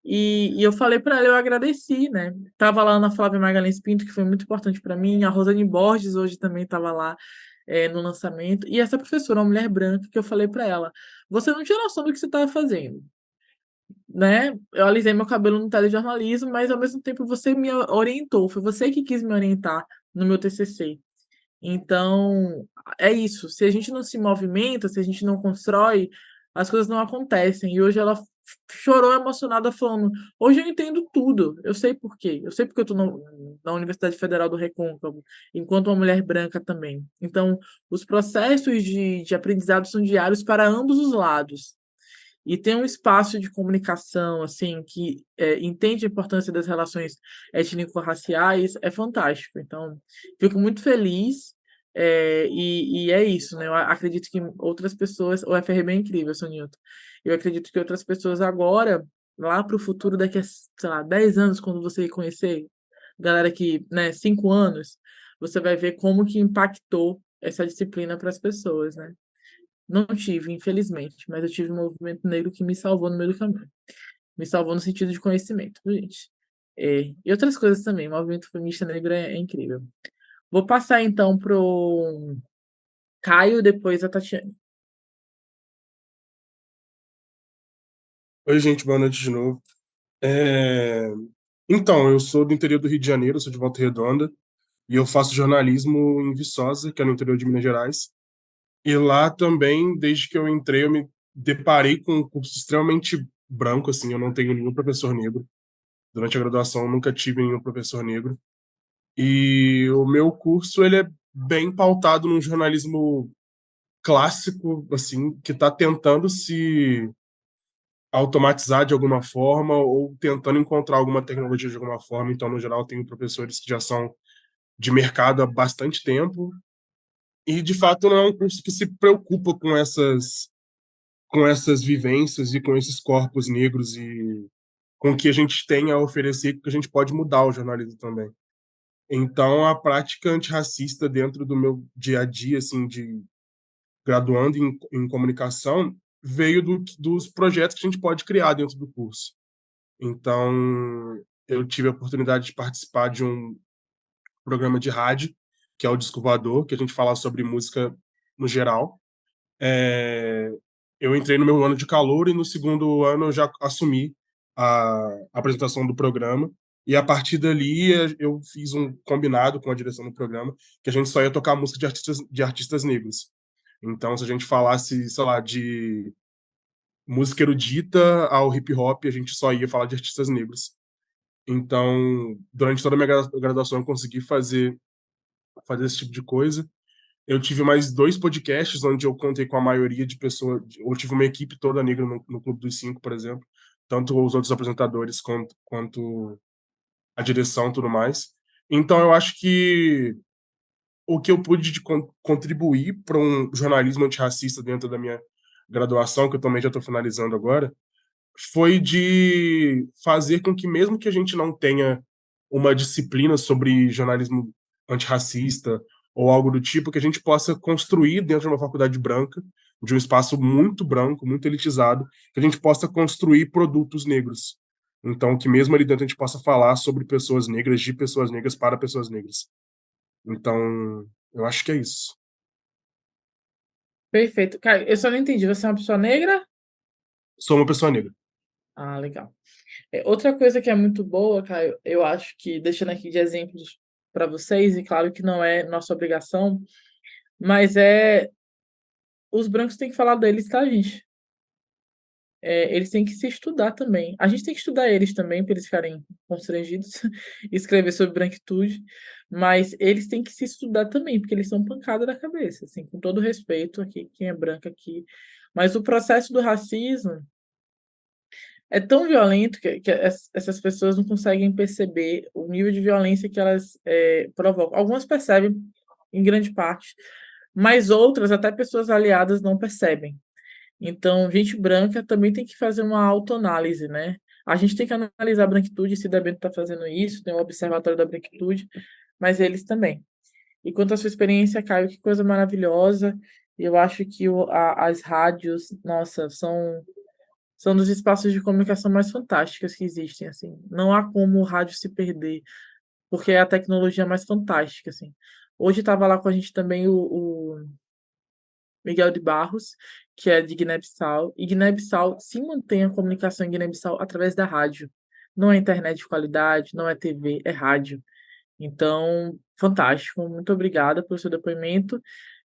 [SPEAKER 1] E eu falei para ela, eu agradeci, né? Tava lá a Ana Flávia Magalhães Pinto, que foi muito importante para mim, a Rosane Borges hoje também estava lá no lançamento, e essa professora, uma mulher branca, que eu falei para ela, você não tinha noção do que você estava fazendo, né? Eu alisei meu cabelo no telejornalismo, mas ao mesmo tempo você me orientou, foi você que quis me orientar no meu TCC. Então, é isso. Se a gente não se movimenta, se a gente não constrói, as coisas não acontecem. E hoje ela chorou emocionada falando: hoje eu entendo tudo, eu sei por quê. Eu sei porque eu estou na Universidade Federal do Recôncavo, enquanto uma mulher branca também. Então, os processos de aprendizado são diários para ambos os lados. E tem um espaço de comunicação assim que entende a importância das relações étnico-raciais, é fantástico. Então, fico muito feliz, e é isso, né? Eu acredito que outras pessoas, o FRB é incrível, Sonilton. Eu acredito que outras pessoas agora, lá para o futuro, daqui a, sei lá, 10 anos, quando você conhecer galera que, né, 5 anos, você vai ver como que impactou essa disciplina para as pessoas, né? Não tive, infelizmente, mas eu tive um movimento negro que me salvou no meio do caminho. Me salvou no sentido de conhecimento, viu, gente? E outras coisas também. O movimento feminista negro é incrível. Vou passar então pro Caio, depois a Tatiane.
[SPEAKER 14] Oi, gente, boa noite de novo. Então, eu sou do interior do Rio de Janeiro, sou de Volta Redonda, e eu faço jornalismo em Viçosa, que é no interior de Minas Gerais. E lá também, desde que eu entrei, eu me deparei com um curso extremamente branco, assim, eu não tenho nenhum professor negro. Durante a graduação, eu nunca tive nenhum professor negro. E o meu curso, ele é bem pautado num jornalismo clássico, assim, que está tentando se automatizar de alguma forma ou tentando encontrar alguma tecnologia de alguma forma. Então, no geral, tenho professores que já são de mercado há bastante tempo e, de fato, não é um curso que se preocupa com essas vivências e com esses corpos negros e com o que a gente tem a oferecer, que a gente pode mudar o jornalismo também. Então, a prática antirracista dentro do meu dia a dia, assim, de graduando em comunicação, veio dos projetos que a gente pode criar dentro do curso. Então, eu tive a oportunidade de participar de um programa de rádio, que é o Disco Voador, que a gente fala sobre música no geral. Eu entrei no meu ano de calouro e no segundo ano eu já assumi a apresentação do programa. E a partir dali eu fiz um combinado com a direção do programa que a gente só ia tocar música de artistas negros. Então, se a gente falasse, sei lá, de música erudita ao hip hop, a gente só ia falar de artistas negros. Então, durante toda a minha graduação, eu consegui fazer esse tipo de coisa. Eu tive mais 2 podcasts onde eu contei com a maioria de pessoas. Eu tive uma equipe toda negra no Clube dos Cinco, por exemplo. Tanto os outros apresentadores quanto a direção e tudo mais. Então, eu acho que o que eu pude contribuir para um jornalismo antirracista dentro da minha graduação, que eu também já estou finalizando agora, foi de fazer com que, mesmo que a gente não tenha uma disciplina sobre jornalismo antirracista ou algo do tipo, que a gente possa construir dentro de uma faculdade branca, de um espaço muito branco, muito elitizado, que a gente possa construir produtos negros. Então, que mesmo ali dentro a gente possa falar sobre pessoas negras, de pessoas negras para pessoas negras. Então, eu acho que é isso.
[SPEAKER 1] Perfeito. Caio, eu só não entendi. Você é uma pessoa negra?
[SPEAKER 14] Sou uma pessoa negra.
[SPEAKER 1] Legal. Outra coisa que é muito boa, Caio, eu acho que, deixando aqui de exemplos para vocês, e claro que não é nossa obrigação, mas os brancos têm que falar deles, tá, gente? Eles têm que se estudar também. A gente tem que estudar eles também, para eles ficarem constrangidos e escrever sobre branquitude, mas eles têm que se estudar também, porque eles são pancada da cabeça, assim, com todo respeito aqui, quem é branco aqui. Mas o processo do racismo é tão violento que essas pessoas não conseguem perceber o nível de violência que elas provocam. Algumas percebem, em grande parte, mas outras, até pessoas aliadas, não percebem. Então, gente branca também tem que fazer uma autoanálise, né? A gente tem que analisar a branquitude, se Bento está fazendo isso, tem o Observatório da Branquitude, mas eles também. E quanto à sua experiência, Caio, que coisa maravilhosa. Eu acho que as rádios, nossa, são dos espaços de comunicação mais fantásticas que existem, assim. Não há como o rádio se perder, porque é a tecnologia mais fantástica, assim. Hoje estava lá com a gente também o Miguel de Barros, que é de Guiné-Bissau, e Guiné-Bissau se mantém a comunicação em Guiné-Bissau através da rádio. Não é internet de qualidade, não é TV, é rádio. Então, fantástico. Muito obrigada pelo seu depoimento.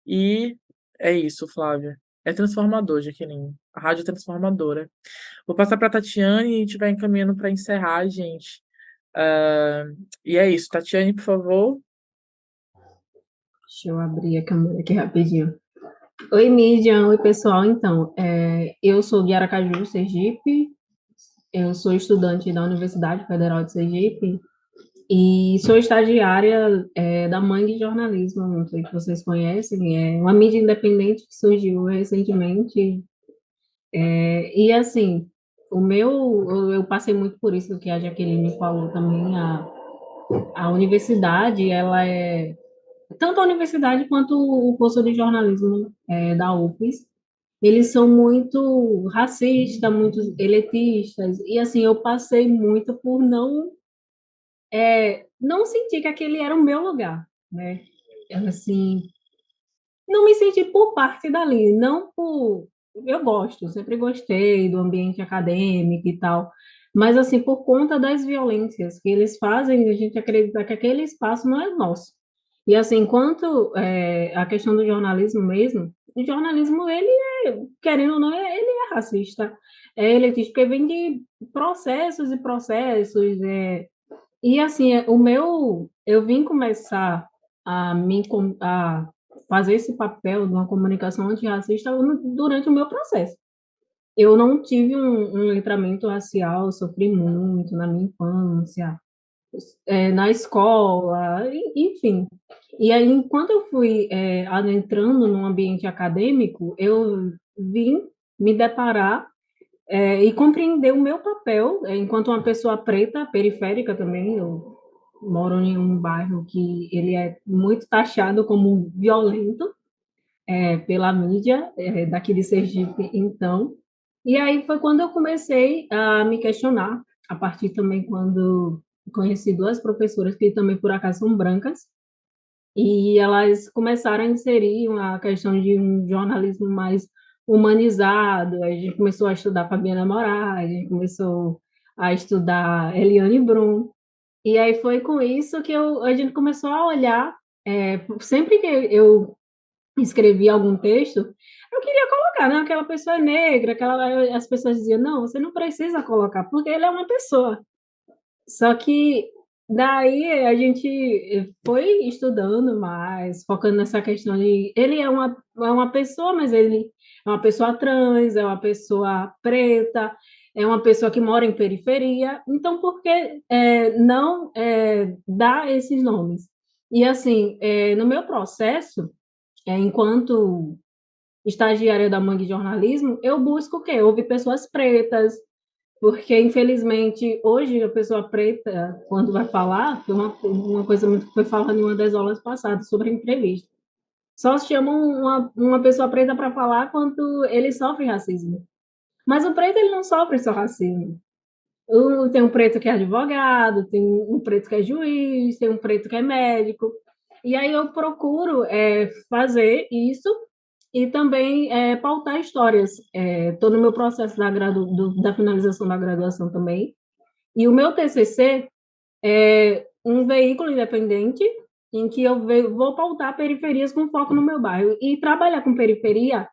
[SPEAKER 1] E é isso, Flávia. É transformador, Jaqueline. A rádio é transformadora. Vou passar para a Tatiane e a gente vai encaminhando para encerrar, gente. E é isso. Tatiane, por favor.
[SPEAKER 4] Deixa eu abrir a câmera aqui rapidinho. Oi, Mídia. Oi, pessoal. Então, eu sou de Aracaju, Sergipe. Eu sou estudante da Universidade Federal de Sergipe e sou estagiária da Mangue Jornalismo, não sei se vocês conhecem, é uma mídia independente que surgiu recentemente. E, assim, eu passei muito por isso que a Jaqueline falou também, a universidade, ela tanto a universidade quanto o curso de jornalismo da UFES, eles são muito racistas, muito elitistas, e assim, eu passei muito por não sentir que aquele era o meu lugar, né? Assim, não me senti por parte dali, não por... Eu gosto, sempre gostei do ambiente acadêmico e tal, mas assim, por conta das violências que eles fazem, a gente acredita que aquele espaço não é nosso. E assim, enquanto a questão do jornalismo mesmo, o jornalismo, ele querendo ou não, ele é racista, elitista, porque vem de processos e processos, e assim, eu vim começar a fazer esse papel de uma comunicação antirracista durante o meu processo. Eu não tive um letramento racial, sofri muito na minha infância, na escola, enfim. E aí, enquanto eu fui adentrando no ambiente acadêmico, eu vim me deparar e compreender o meu papel enquanto uma pessoa preta, periférica também. Eu moro em um bairro que ele é muito taxado como violento pela mídia daqui de Sergipe, então. E aí foi quando eu comecei a me questionar, a partir também quando conheci duas professoras que também, por acaso, são brancas, e elas começaram a inserir uma questão de um jornalismo mais humanizado. A gente começou a estudar Fabiana Moraes, a gente começou a estudar Eliane Brum, e aí foi com isso que a gente começou a olhar, sempre que eu escrevia algum texto, eu queria colocar, né, aquela pessoa é negra, as pessoas diziam, não, você não precisa colocar, porque ele é uma pessoa. Só que daí a gente foi estudando mais, focando nessa questão de... Ele é uma pessoa, mas ele é uma pessoa trans, é uma pessoa preta, é uma pessoa que mora em periferia, então por que não dar esses nomes? E assim, no meu processo, enquanto estagiária da Mangue Jornalismo, eu busco o quê? Ouvir pessoas pretas, porque, infelizmente, hoje a pessoa preta, quando vai falar, foi uma coisa muito que foi falada em uma das aulas passadas sobre a entrevista. Só chamam uma pessoa preta para falar quando ele sofre racismo. Mas o preto, ele não sofre só racismo. Tem um preto que é advogado, tem um preto que é juiz, tem um preto que é médico. E aí eu procuro fazer isso e também pautar histórias. Estou no meu processo da finalização da graduação também. E o meu TCC um veículo independente em que eu vou pautar periferias com foco no meu bairro. E trabalhar com periferia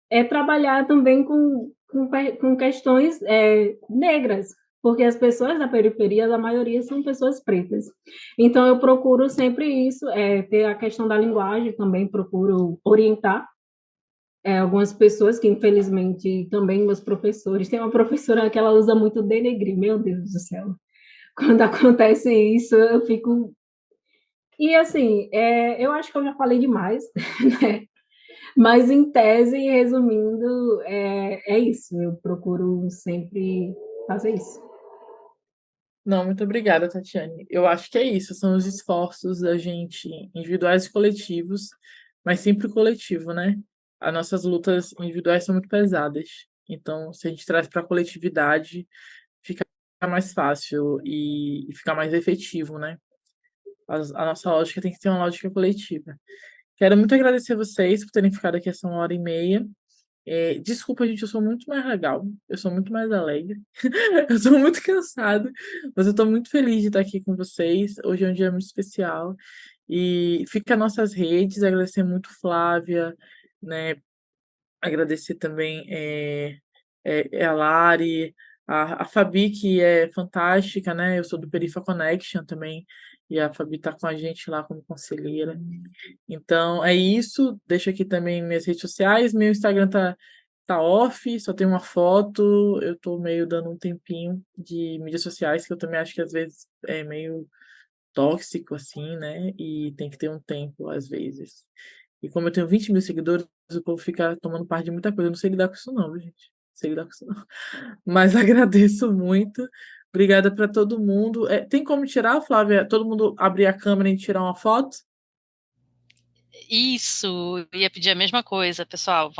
[SPEAKER 4] é trabalhar também com questões negras, porque as pessoas da periferia, a maioria são pessoas pretas. Então, eu procuro sempre isso, ter a questão da linguagem, também procuro orientar algumas pessoas que, infelizmente, também meus professores, tem uma professora que ela usa muito denegrir, meu Deus do céu. Quando acontece isso, eu fico... E, assim, eu acho que eu já falei demais, né? Mas, em tese, resumindo, é isso. Eu procuro sempre fazer isso.
[SPEAKER 1] Não, muito obrigada, Tatiane. Eu acho que é isso, são os esforços da gente, individuais e coletivos, mas sempre coletivo, né? As nossas lutas individuais são muito pesadas. Então, se a gente traz para a coletividade, fica mais fácil e fica mais efetivo, né? A nossa lógica tem que ser uma lógica coletiva. Quero muito agradecer vocês por terem ficado aqui essa 1h30. Desculpa, gente, eu sou muito mais legal, eu sou muito mais alegre, eu sou muito cansada, mas eu estou muito feliz de estar aqui com vocês. Hoje é um dia muito especial. E fica nas nossas redes, agradecer muito Flávia, né? Agradecer também a Lari, a Fabi, que é fantástica, né? Eu sou do Perifa Connection também, e a Fabi está com a gente lá como conselheira. Então, é isso. Deixo aqui também minhas redes sociais. Meu Instagram tá off, só tem uma foto. Eu tô meio dando um tempinho de mídias sociais, que eu também acho que às vezes é meio tóxico, assim, né? E tem que ter um tempo, às vezes. E como eu tenho 20 mil seguidores, o povo fica tomando parte de muita coisa. Eu não sei lidar com isso, não, gente. Não sei lidar com isso, não. Mas agradeço muito. Obrigada para todo mundo. Tem como tirar, Flávia? Todo mundo abrir a câmera e tirar uma foto?
[SPEAKER 12] Isso, eu ia pedir a mesma coisa, pessoal.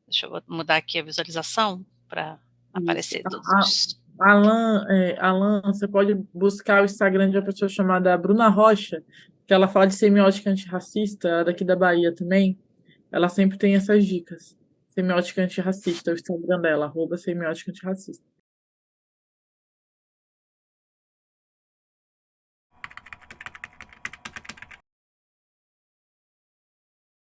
[SPEAKER 12] Deixa eu mudar aqui a visualização para aparecer todos os.
[SPEAKER 1] Alan, você pode buscar o Instagram de uma pessoa chamada Bruna Rocha, que ela fala de semiótica antirracista, daqui da Bahia também. Ela sempre tem essas dicas. Semiótica antirracista, o Instagram dela, @semiótica antirracista.